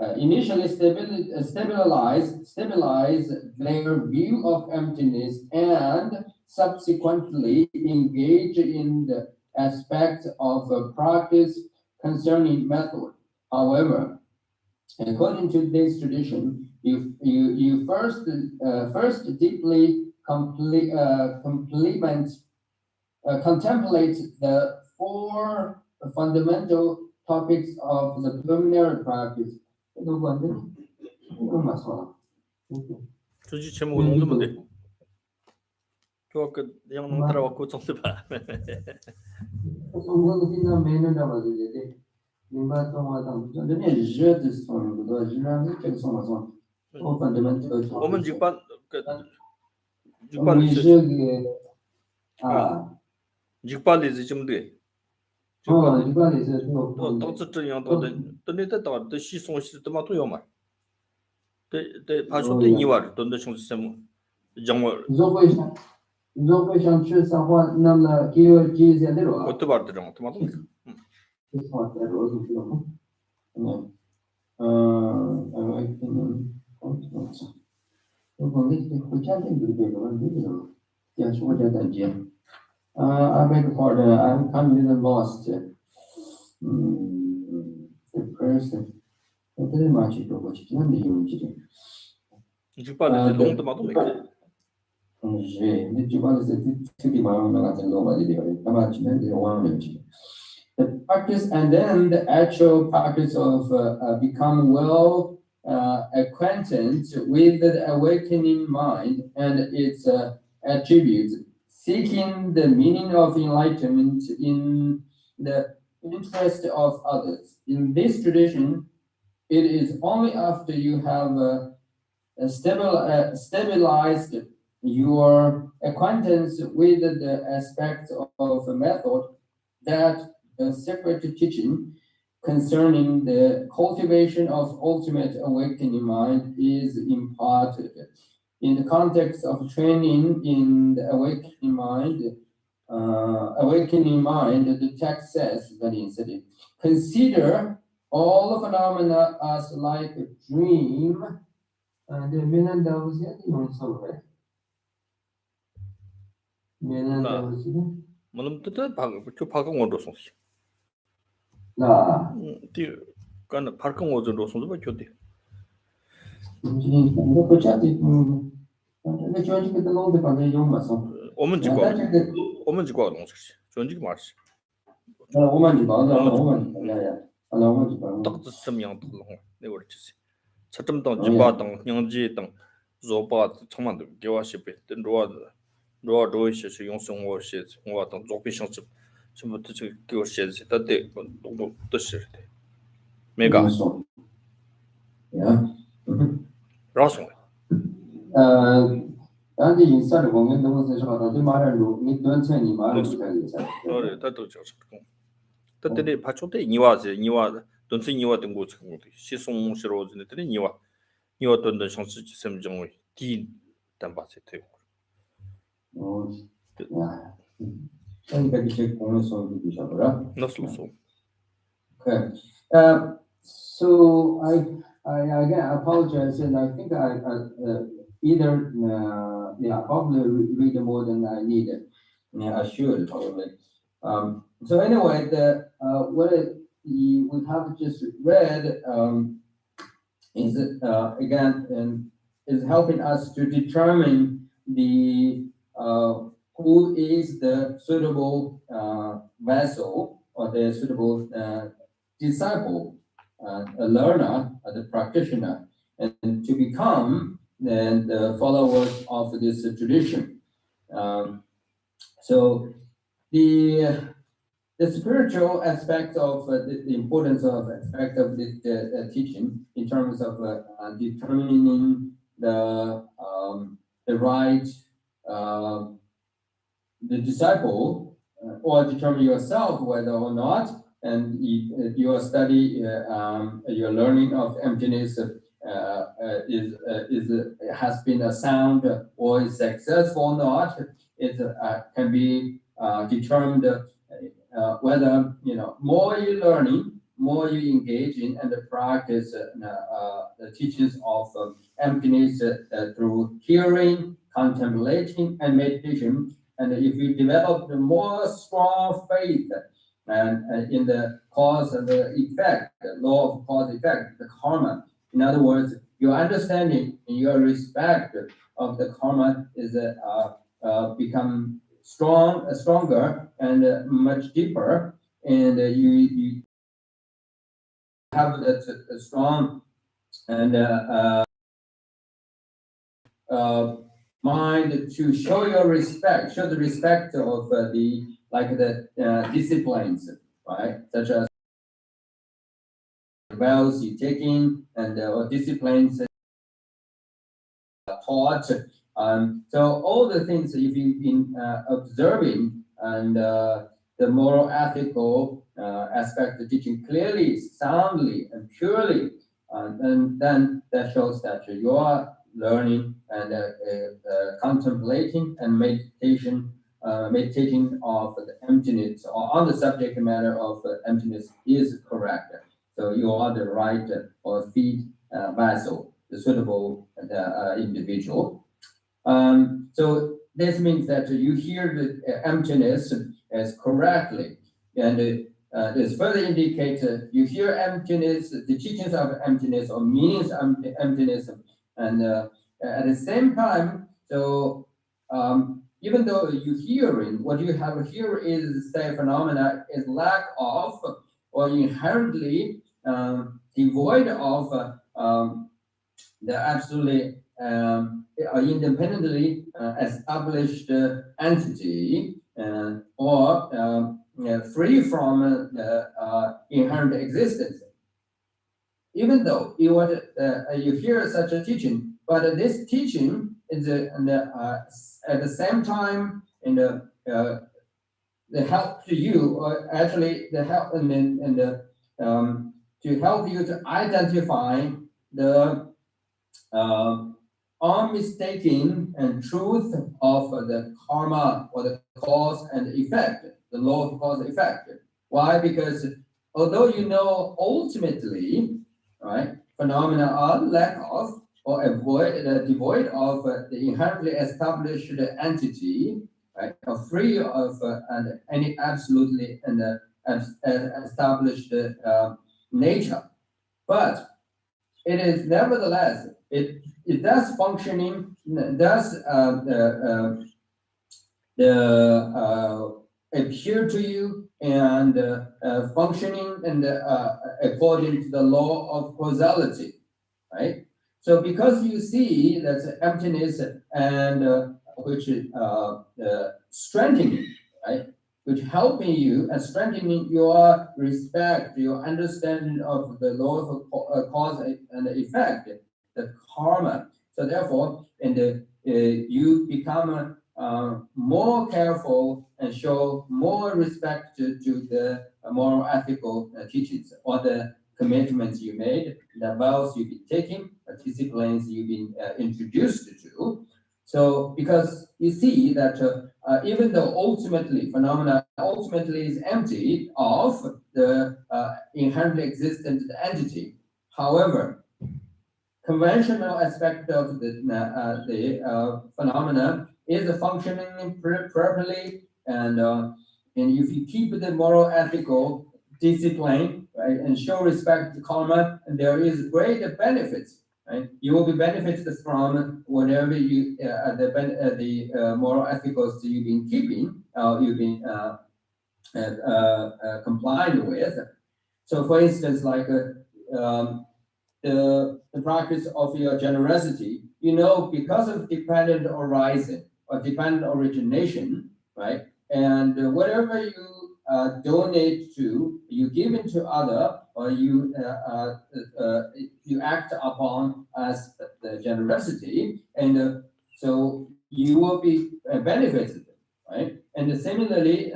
their view of emptiness and subsequently engage in the aspects of practice concerning method. However, according to this tradition, you first deeply contemplate the four fundamental topics of the preliminary practice. 조지 제목 농도면 돼. 그 영농 따라왔고 정도 봐.我们직반 직반리지 좀 돼. 직반리지 또这样的等你的到的西松西的嘛都有嘛。对，他说对你玩的那种什么，让我。Zopo想吃啥话，那么给我记一下的了。我都玩的这种，他妈都。这话在罗子说吗？我讲你回家听这个问题了，讲说我家感觉。I beg pardon, I'm kind of lost. The person. 어떻게 맞지? 또 뭐지? 근데 이거지. 직반에 농도 마도 몇 개. The practice and then the actual practice of become well acquainted with the awakening mind and its attributes, seeking the meaning of enlightenment in the interest of others. In this tradition, it is only after you have stabilized your acquaintance with the aspects of a method that the secret teaching concerning the cultivation of ultimate awakening mind is imparted. In the context of training in the awakening mind, the text says that instead, consider all phenomena as like a dream 네, 미난다우스야 용서해. 미난다우스는 뭐는 뜻은 저 박은 원도 송시 나 뒤 간나 박은 원도 송도 봐 줘대 이거 그자지 근데 저기 그때 너도 반대 용 맞어. 오면 지고 오면 지고 농시 전직 말시 나 오만 지 봐. 나 오만 지 봐. 야야. 나 오만 지 봐. 딱 system 또 내 그렇지 차점 당 지바 당 형지 당 조바 정말 개와 싶에 로아 로아 도시用生活写我当作品上什么这给我写的他得都是的没个 야. 然后 나한테 인스타를 보면 너무 세셔가 더 말을 니 전체니 말을 못하겠어. 다就是他这里拍出的你娃东西你娃等过成功的西松是罗子的这里你娃等等上世纪什么中为第单把这推 야. 그러니까 이제 공연성도 주셔더라.那是说 Okay. So I again apologize, and I think I either probably read more than I needed. Yeah, I should probably. So anyway, what we have just read is again and is helping us to determine the who is the suitable vessel or the suitable disciple, a learner, the practitioner, and to become the followers of this tradition. So the spiritual aspect of the importance of aspect of this teaching in terms of determining the right the disciple or determine yourself whether or not and your study your learning of emptiness has been a sound or is successful or not. It can be determined whether more you learning, more you engage in and practice the teachings of emptiness through hearing, contemplating, and meditation. And if you develop the more strong faith and in the cause and the effect, the law of cause effect, the karma. In other words, your understanding and your respect of the karma is become stronger and much deeper, and you have that strong and mind to show your respect, show the respect of the disciplines, right? Such as vows you taking and or disciplines taught. So all the things if you've been observing and the moral ethical aspect of teaching clearly, soundly, and purely, and then that shows that you are learning and contemplating and meditating of the emptiness or on the subject matter of emptiness is correct. So you are the right or fit vessel, the suitable individual. So this means that you hear the emptiness as correctly, and this further indicates you hear emptiness, the teachings of emptiness or meanings of emptiness, and at the same time, so even though you hearing, what you have here is say phenomena is lack of or inherently devoid of the absolutely independently established entity or free from inherent existence. Even though you hear such a teaching, but this teaching is at the same time in the help to you, or actually the help and to help you to identify the unmistaken and truth of the karma or the cause and effect, the law of cause and effect. Why? Because although you know ultimately, right, phenomena are lack of or devoid of the inherently established entity, right, or free of and any absolutely established nature. But it is nevertheless, it does functioning, does appear to you and functioning and according to the law of causality, right? So because you see that emptiness and which strengthening, right? Which helping you and strengthening your respect, your understanding of the law of cause and effect, the karma. So therefore, you become more careful and show more respect to the moral ethical teachings or the commitments you made, the vows you've been taking, the disciplines you've been introduced to. So because you see that even though ultimately phenomena ultimately is empty of the inherently existent entity, however, conventional aspect of the phenomena is functioning properly, and if you keep the moral ethical discipline, right, and show respect to karma, and there is great benefits, right? You will be benefited from whatever you the moral ethicals you've been keeping, you've been complied with. So, for instance, like the practice of your generosity, because of dependent arising or dependent origination, right? And whatever you donate to, you give into other, or you act upon as the generosity, and so you will be benefited, right? And similarly,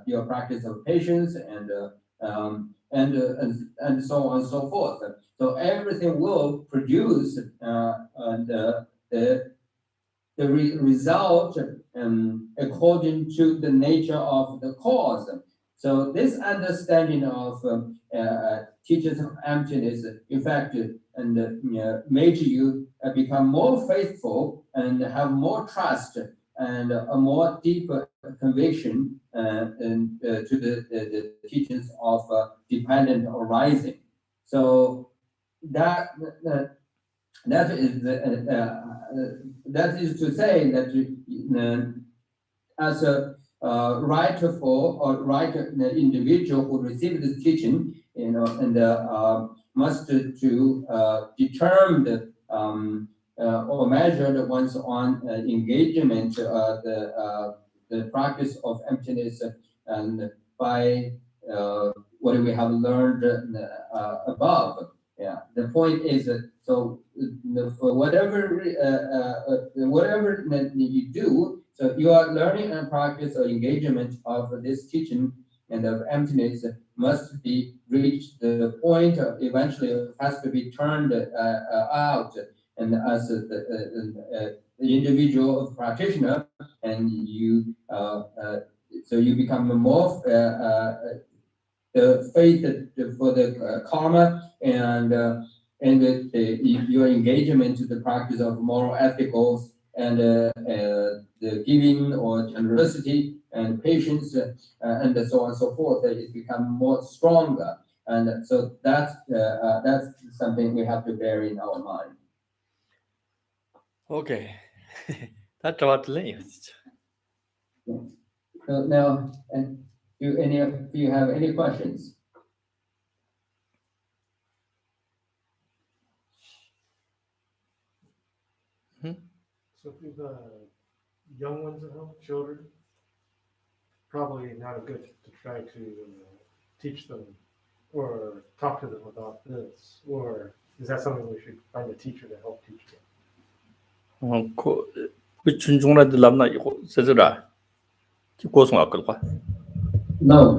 your practice of patience and so on and so forth. So everything will produce the result according to the nature of the cause. So this understanding of teachers of emptiness, in fact, made you become more faithful and have more trust and a more deeper conviction to the teachings of dependent arising. So that is to say that as a rightful or right individual who received this teaching, and must to determine or measure one's own engagement, the practice of emptiness, and by what we have learned above. Yeah, the point is that so for whatever you do, so you are learning and practice or engagement of this teaching and of emptiness must be reached the point of eventually has to be turned out, and as the individual practitioner, and you so you become more the faith for the karma and your engagement to the practice of moral ethicals and the giving or generosity and patience and so on and so forth, it become more stronger. And so that's something we have to bear in our mind. Okay. That what left. So now, do any of you have any questions? So if you've young ones at home, children, probably not a good to try to teach them or talk to them about this, or is that something we should find a teacher to help teach them? 그 준중라들 남나 이거 세즈라 고송 아끌과. No.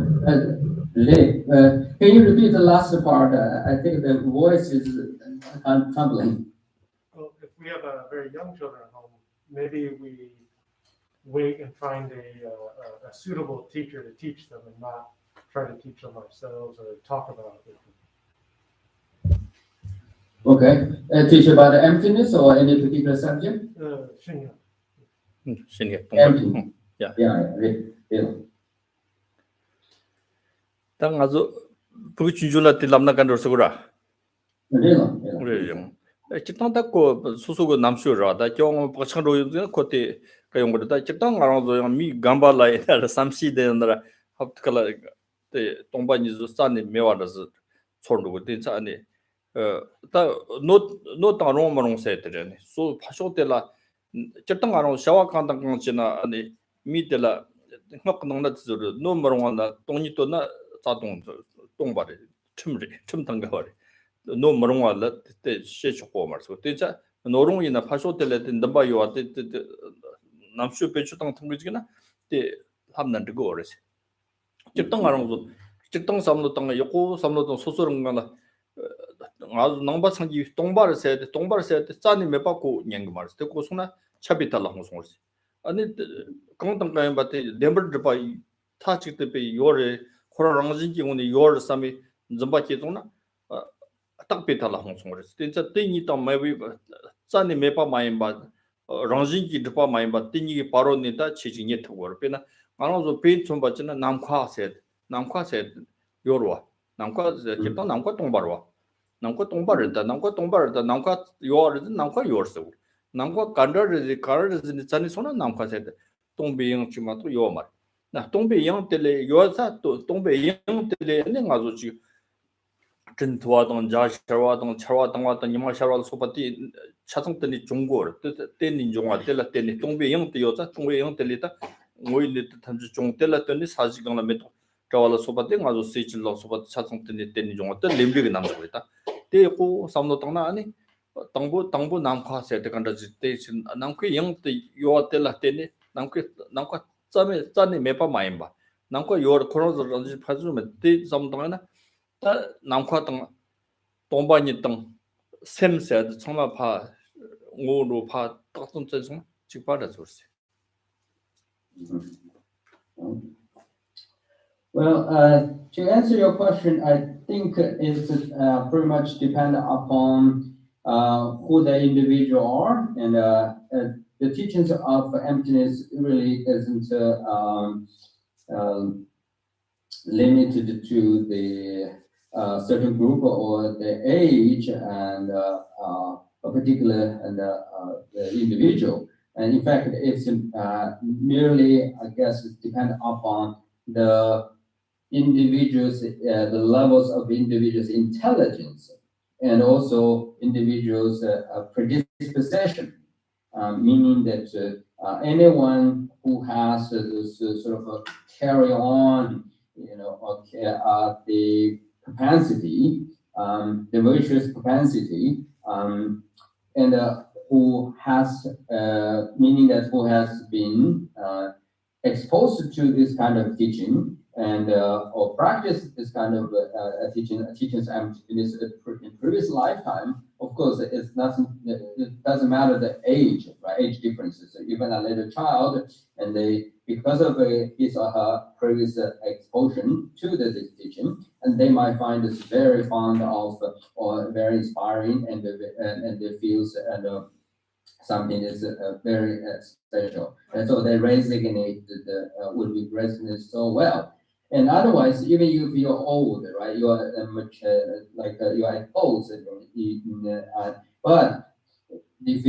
Can you repeat the last part? I think the voice is troubling. Well, if we have very young children at home, maybe we wait and find a suitable teacher to teach them and not try to teach them ourselves or talk about it with them. Okay. Teach about the emptiness or any particular subject? 信仰 신기해. Empty. Yeah. Yeah. Yeah. 당 아주 부기 준줄라 딜람나 간더서 그라. Yeah. 그래 좀. 직당 닦고 소소고 남수라다 경험 버창로 코티 그용 거다 직당 알아서 미 감발라에 삼시데는라 합트칼라 때 동반이즈 산이 메와다스 촌르고 된자니 어다노 따로마롱 세트르니 소 파쇼텔라 직당 알아서 샤와 칸당 강치나 아니 미텔라 흑능나 즈르 노마롱나 동니토나 자동 동바리 첨당가 버리 no marungwa te she choko mar so te cha norung ina phasho te le tin damba yo te namshu pe chu tang thang gi na te hamnan de go res chiptang arang so chiptang samlo tang yoko samlo tang sosorung ga na nga nangba 상기 동바를 세야 돼 짜니 몇 받고 냥거 말 때 고소나 차비달라 홍송 ors 아니 강당 가면 바테 렘버 드바 타치 때 요래 코라랑진기 오늘 요를 삼이 좀바케 동나 딱 베탈라 홍송 ors 진짜 땡이 또 매비 짜니 매바 마임바 랑진기 드바 마임바 땡이 바로 니다 치징이 터고 베나 알아서 베인 좀 받지나 남카 세 요로와 남카 제또 남카 동바로와 남과 동바르다 남과 요르드 남과 요르서 남과 간더르지 카르지 자니 소나 남과 세데 동베영 치마도 요말 나 동베영 때레 요사 또 동베영 때레 내가 조지 전투와동 자샤와동 차와동와동 이마샤와 소바티 차성들이 중국어 때는 종화 때라 때니 동베영 때 요자 동베영 때리다 모일리 탐주 종 때라 때니 사지강나 메도 저와라 소바티 가조 세질로 소바티 차성들이 때니 종화 때 림비가 남고 있다 대고 삼노 땅나 아니 당부 남카 세트 간다지 때 남크 영때 요텔라 때니 남크 짬에 메파 마임바 남크 요 코로나지 파주면 때 삼동나 다 남카 땅 동반이 땅 샘세드 정말 파 오로 파 딱선 전송 직바다 소스 Well, to answer your question, I think it's pretty much dependent upon who the individual are, and the teachings of emptiness really isn't limited to the certain group or the age and a particular the individual. And in fact, it's merely, I guess, dependent upon the individuals, the levels of individuals' intelligence, and also individuals' predisposition, meaning that anyone who has this sort of carry on, the propensity, the virtuous propensity, and who has, meaning that who has been exposed to this kind of teaching and or practice this kind of teachings in previous lifetime. Of course, it doesn't matter the age, right? Age differences. So even a little child, and they, because of his or her previous exposure to this teaching, and they might find this very fond of or very inspiring, and they feels and something is very special, and so they resonate would be resonate so well. And otherwise, even if you're old, right, you are much you are old, but if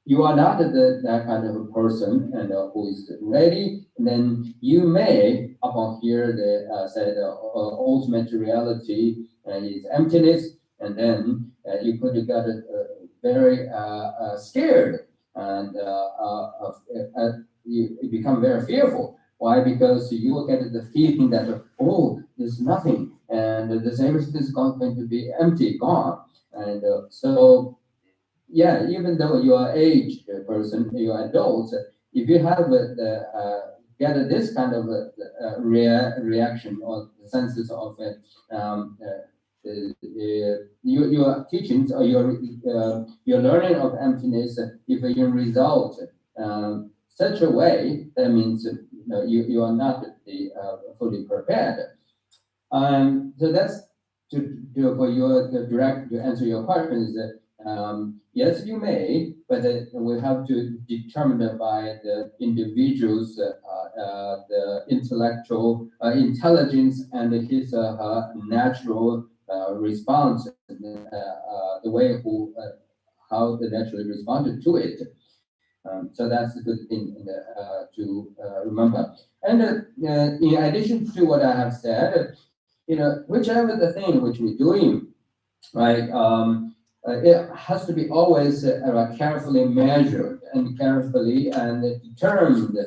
you are not that kind of a person and who is ready, then you may, upon hear the said ultimate reality is emptiness, and then you could get very scared, and you become very fearful. Why? Because you will get the feeling that, oh, there's nothing, and everything is going to be empty, gone. And so, yeah, even though you are aged person, you are adults, if you have get this kind of reaction or senses of your teachings or your learning of emptiness, if you result such a way, that means you are not fully prepared. So that's for your direct to answer your question is that yes, you may, but we have to determine by the individual's the intellectual intelligence and his her natural response, the way how they naturally responded to it. So that's a good thing to remember. And in addition to what I have said, whichever the thing which we're doing, right, it has to be always carefully measured and carefully and determined.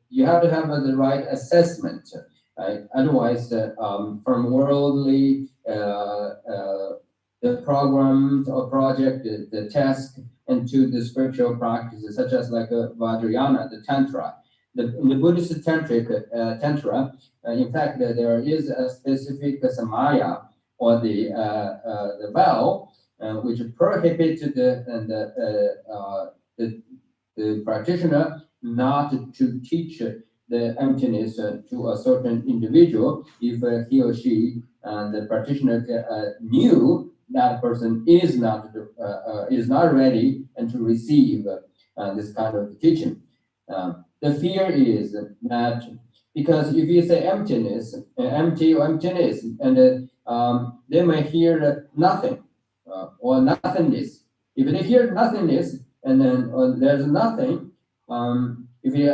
You have to have the right assessment, right? Otherwise, from worldly the programs or project, the task, and to the spiritual practices, such as like Vajrayana, the Tantra. The Buddhist Tantric Tantra, in fact, there is a specific samaya or the vow which prohibited the practitioner not to teach the emptiness to a certain individual if he or she the practitioner knew that person is not ready and to receive this kind of teaching. The fear is that because if you say emptiness, empty or emptiness, and they may hear nothing or nothingness. If they hear nothingness and then there's nothing, if you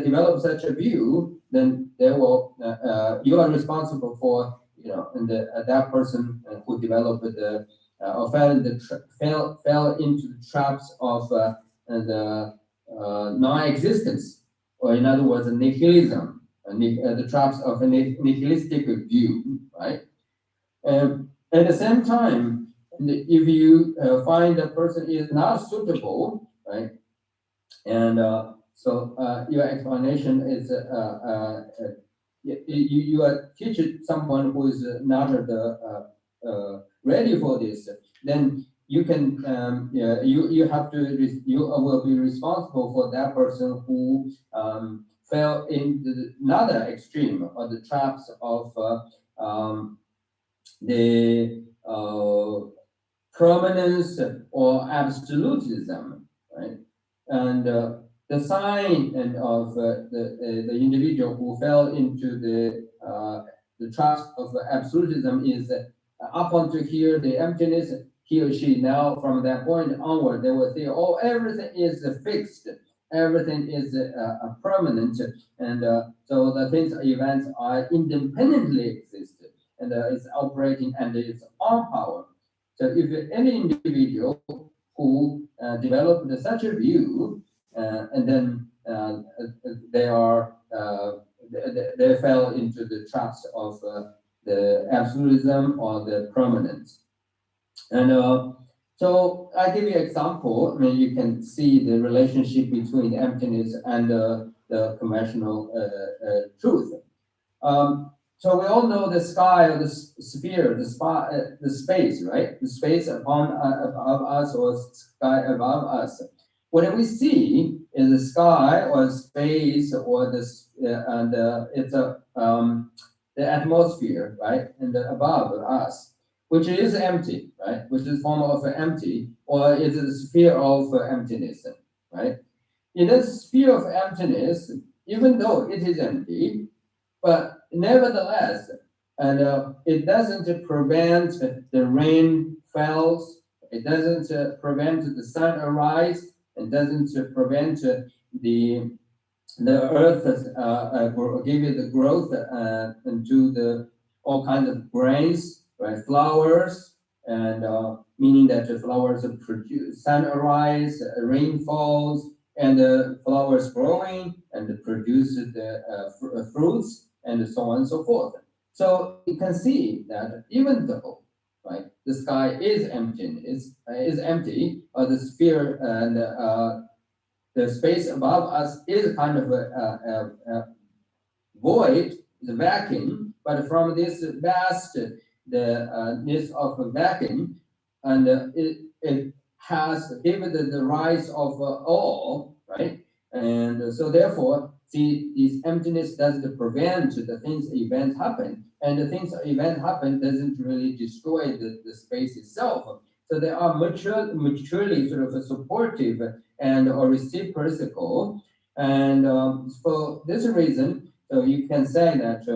develop such a view, then they will. You are responsible for and that person who developed the or fell into the traps of the non-existence, or in other words, nihilism, the traps of a nihilistic view, right? At the same time, if you find the person is not suitable, right, and so your explanation is you are teaching someone who is not ready for this, then you can you have to you will be responsible for that person who fell into another extreme or the traps of the permanence or absolutism, right? And the sign and of the individual who fell into the trust of absolutism is up until here the emptiness. He or she now from that point onward they will say, oh, everything is fixed, everything is permanent, and so the things events are independently exist and it's operating under its own power. So if any individual who developed such a view, and then they are they fell into the traps of the absolutism or the permanence. And so I give you an example. I mean, you can see the relationship between the emptiness and the conventional truth. So we all know the sky or the sphere, the space, right? The space upon above us or sky above us. What we see is the sky or space or this, and it's the atmosphere, right? And above us, which is empty, right? Which is form of empty, or is a sphere of emptiness, right? In this sphere of emptiness, even though it is empty, but nevertheless, and it doesn't prevent the rain falls. It doesn't prevent the sun arise. It doesn't prevent the earth give it the growth into the all kinds of grains, right? Flowers, and meaning that the flowers produce sun arise, rain falls, and the flowers growing and produce the fruits, and so on and so forth. So you can see that even though, right, the sky is empty, is empty, or the sphere and the space above us is kind of a void, the vacuum, but from this vast the this of a vacuum, and it has given the rise of all, right? And so therefore, See, this emptiness doesn't prevent the things event happen, and the things event happen doesn't really destroy the space itself. So they are mutually sort of supportive and or reciprocal. And for this reason, so you can say that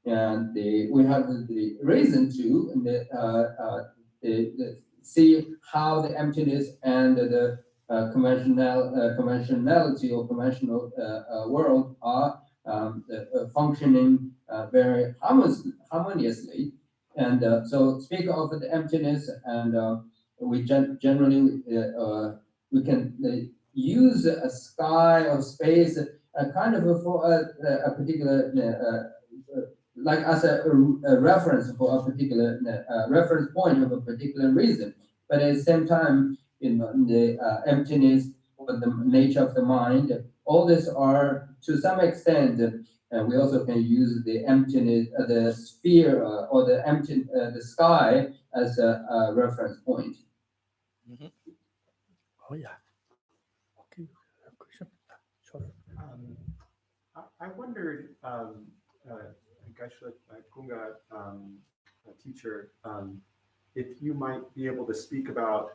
we have the reason to see how the emptiness and the conventionality or conventional world are functioning very harmoniously. And so speak of the emptiness, and we generally we can use a sky or space kind of for a particular like as a reference for a particular reference point of a particular reason. But at the same time, the emptiness or the nature of the mind, all these are to some extent, we also can use the emptiness, the sphere or the the sky as a reference point. Oh yeah. Okay. Question. Sure. I wondered, Gaishla Kunga, a teacher, if you might be able to speak about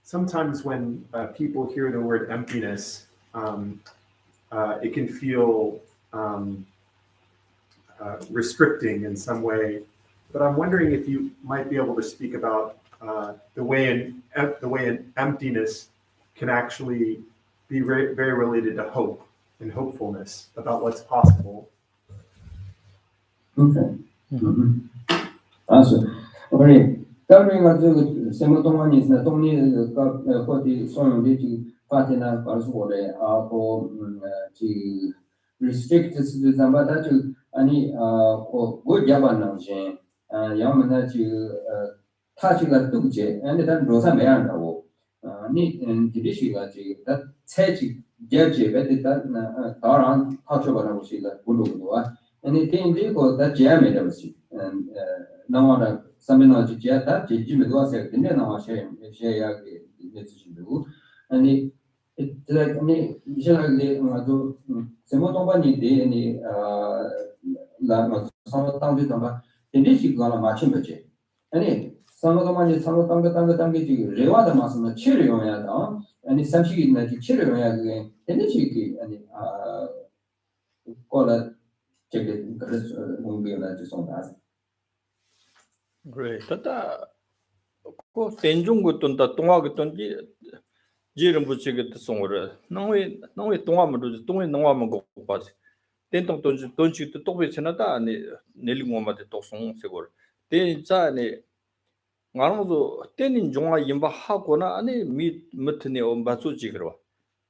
sometimes when people hear the word emptiness, it can feel restricting in some way. But I'm wondering if you might be able to speak about the way an emptiness can actually be very related to hope and hopefulness about what's possible. Okay. Also, okay. 当然了，这个什么东方意思呢？东尼个或者所有的这个发展呢，告诉我的和这个 restrict 是怎么的就你我要不能行，要么呢就他这个杜绝，你但罗上没按照我，你这里是个这个他采取解决的当然他这个呢我是个不录的啊，你听这个他解没得不是，那么呢。Samena Jata, Jimmy said, and then I'll share the do. And it like me, generally, Semotobani, any some tongue number, in this you got a matching budget. And some of the money, some of Tangatangi, Rewada Masama, Chiri on down, and it's something in the Chiri again, and this you and call it check it, won't be allowed to song that. Great. Tata ko tenjung gu tunda tonga gu tongi jiren bu chige tsongore. Nangwe tonga mu du tonga nangwa mu go pas. Ten tong tonji to tobe chena da ne neli ngoma de tosong segor. Ten cha ne ngarang zo tenin jonga yimba ha ko na ane mi mutne o batsu jigro.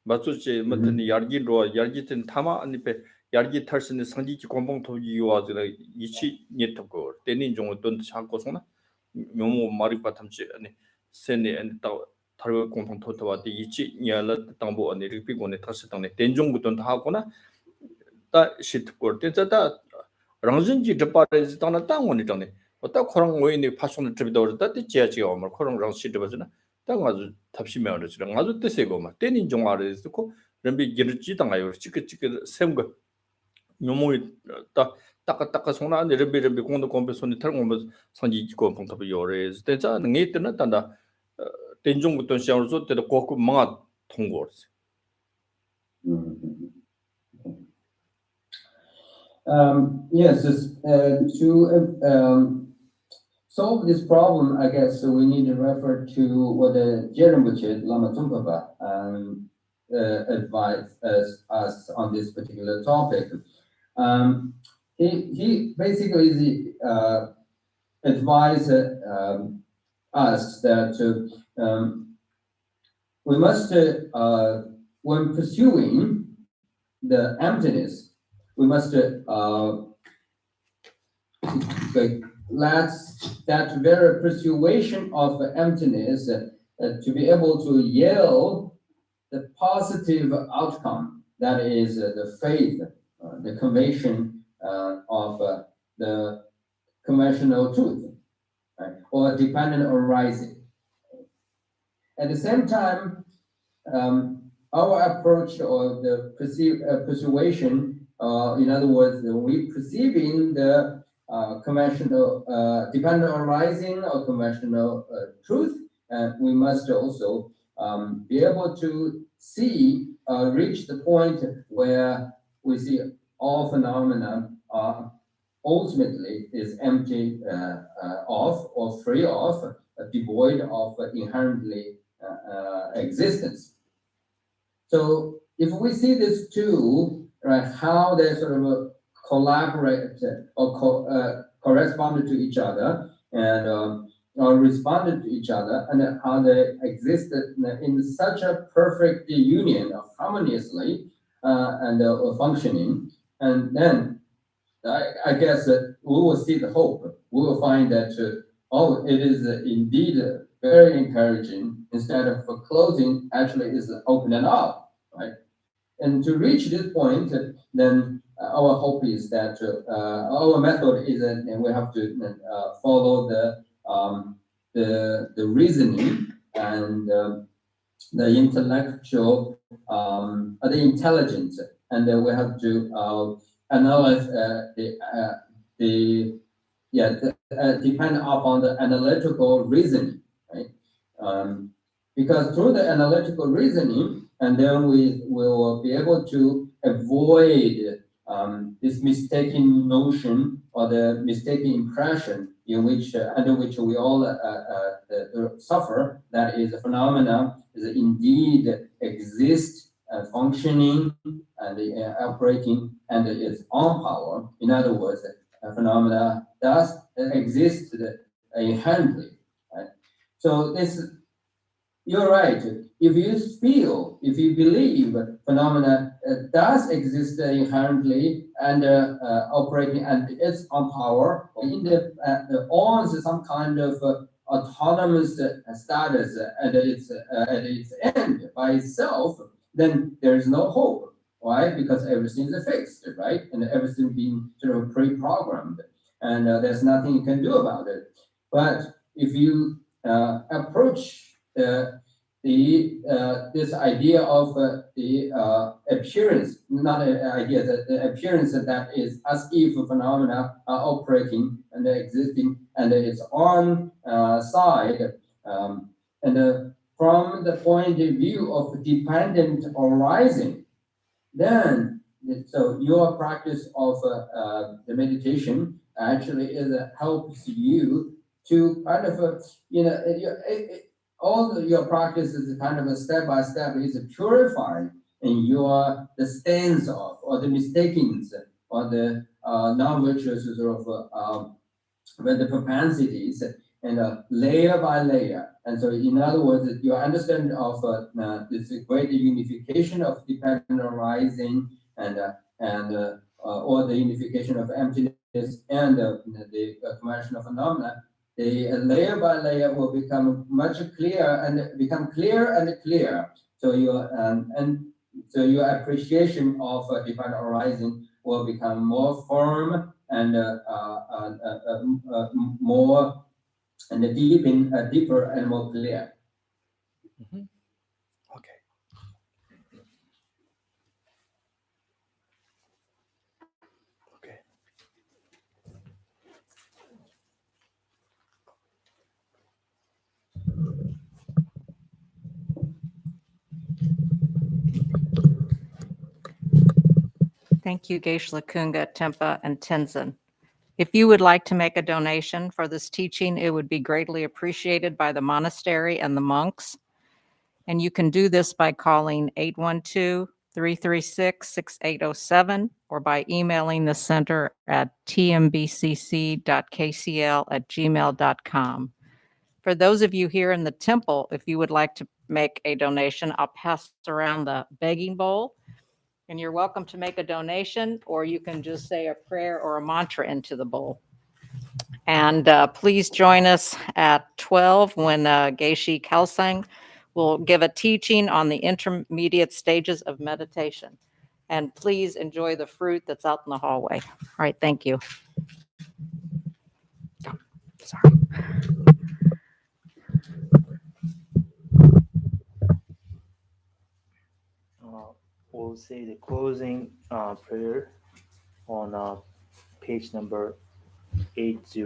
Batsu che mutne yargi ro yargi ten tama ani pe yargi tarsin 상지 지 공봉 토지 요아즈라 이치 니트고 때닌 종 어떤 창고서나 묘모 마리 바탐치 아니 세네 안 타르 공통 토토와 이치 냐라 당보 아니 리피고네 타스 당네 된종부터 하거나 다 시트고 때자다 랑진지 접바레지 당나 땅원이 당네 어따 코랑 오이니 파송을 접이다 다 지야지 어머 코랑 랑 시트버즈나 땅 아주 탑시면 어르지 아주 뜻세고 막 때닌 종 아래스고 럼비 기르지 당아요 찌끄찌끄 샘거 묘모이 따까따까 손나 레베레베 공도 컴페손이 탈고 상지 기고 봉탑이 요레스 때자 능이 때는 단다 된종부터 시작으로 때도 고급 망아 통고르스 Yes, to solve this problem, I guess we need to refer to what the Jeremiah Lama Tumpaba advised us on this particular topic. He basically advised us that we must, when pursuing the emptiness, we must let that very persuasion of emptiness to be able to yield the positive outcome, that is the faith, the conviction of the conventional truth, right? Or dependent arising. At the same time, our approach or the persuasion, in other words, we perceiving the conventional dependent arising or conventional truth, we must also be able to see, reach the point where we see all phenomena are ultimately is empty of or free of, devoid of inherently existence. So if we see these two, right, how they sort of collaborate or correspond to each other and or responded to each other, and how they existed in such a perfect union of harmoniously and functioning, and then I guess that we will see the hope. We will find that, oh, it is indeed very encouraging. Instead of closing, actually is opening up, right? And to reach this point, then our hope is that our method is that we have to follow the reasoning and the intellectual, the intelligence, and we have to analyze depend upon the analytical reasoning, right? Because through the analytical reasoning, and then we will be able to avoid this mistaken notion or the mistaken impression in which under which we all suffer, that is a phenomena is indeed exist, functioning and operating and its own power. In other words, a phenomena does exist inherently. Right? So this, you're right. If you feel, if you believe phenomena does exist inherently and operating and its own power, in the owns some kind of autonomous status at its end by itself, then there is no hope. Why? Because everything is fixed, right? And everything being sort of pre-programmed, and there's nothing you can do about it. But if you approach this idea of the appearance, not an idea, the appearance that is as if phenomena are operating and existing and its own side, and from the point of view of dependent arising, then so your practice of the meditation actually is helps you to kind of your practice is kind of a step by step is purified in your the stance of or the mistakings or the non-virtuous sort of with the propensities and layer by layer. And so, in other words, your understanding of this great unification of dependent arising and or the unification of emptiness and the conventional phenomena, the layer by layer will become much clearer and become clearer and clearer. So so your appreciation of dependent arising will become more firm and more and deeper and more clear. Okay. Okay. Thank you, Geshe Kunga, Tempa, and Tenzin. If you would like to make a donation for this teaching, it would be greatly appreciated by the monastery and the monks. And you can do this by calling 812-336-6807 or by emailing the center at tmbcc.kcl@gmail.com. For those of you here in the temple, if you would like to make a donation, I'll pass around the begging bowl. And you're welcome to make a donation, or you can just say a prayer or a mantra into the bowl. And please join us at 12 when Geshe Kelsang will give a teaching on the intermediate stages of meditation. And please enjoy the fruit that's out in the hallway. All right, thank you. Oh, sorry. we'll say the closing prayer on page number 80.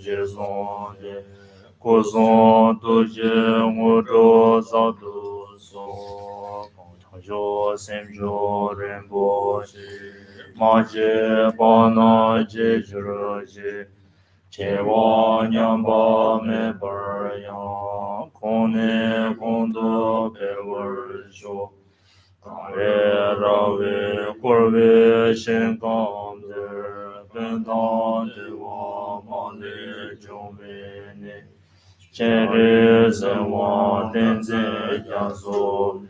Jizon de Kozon Doje Ngodo Zadu So Tangjo Semjo Rembo Maje Bana Jejuro Chewa Nyamba Me Baryan Kone Kondo Pewer Jo Kare Rave Korve Shenkom Der Bendan Dewa Male Jombe Ne Chere Zewa Denze Yazo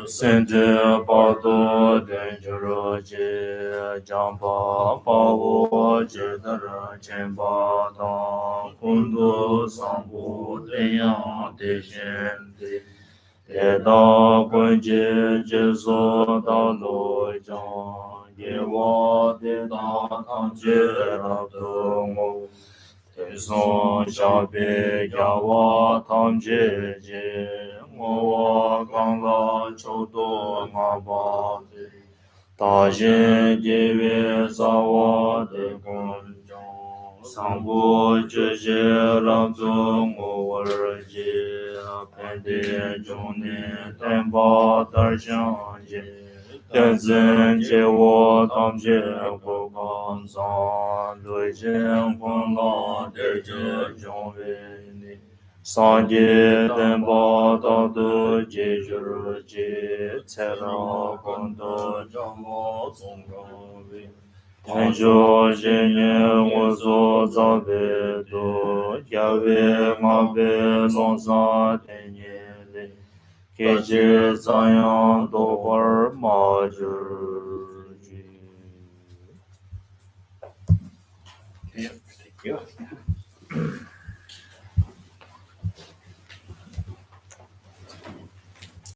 Sende Bado Denjuro Je Jamba Pawo Jedara Chemba Dan Kundu Sambu Deyan Dejen Deda Kunje Jesu Da Lo Jan Yewa Deda Tamje Rabdo Teson Shabe Yawa Tamje Je Ngowa Kanga Chodo Ngaba Tajin Dewe Zawa De Gonjong Sambu Jeje Rabdo Ngowar Je Pende Jone Temba Darshan Je Tenzin Jewo Tamje Gogan Zan Lui Jin Kun La Deje Jongwe Ni Sanje Temba Dadu Jejur Je Tsera Kondo Jambo Tsonggawe Tenjo Jenye Wozo Zabe Do Yawe Mabe Lonza Tenye Le Keje Zayan Dohar Majur Ji. Okay, thank you.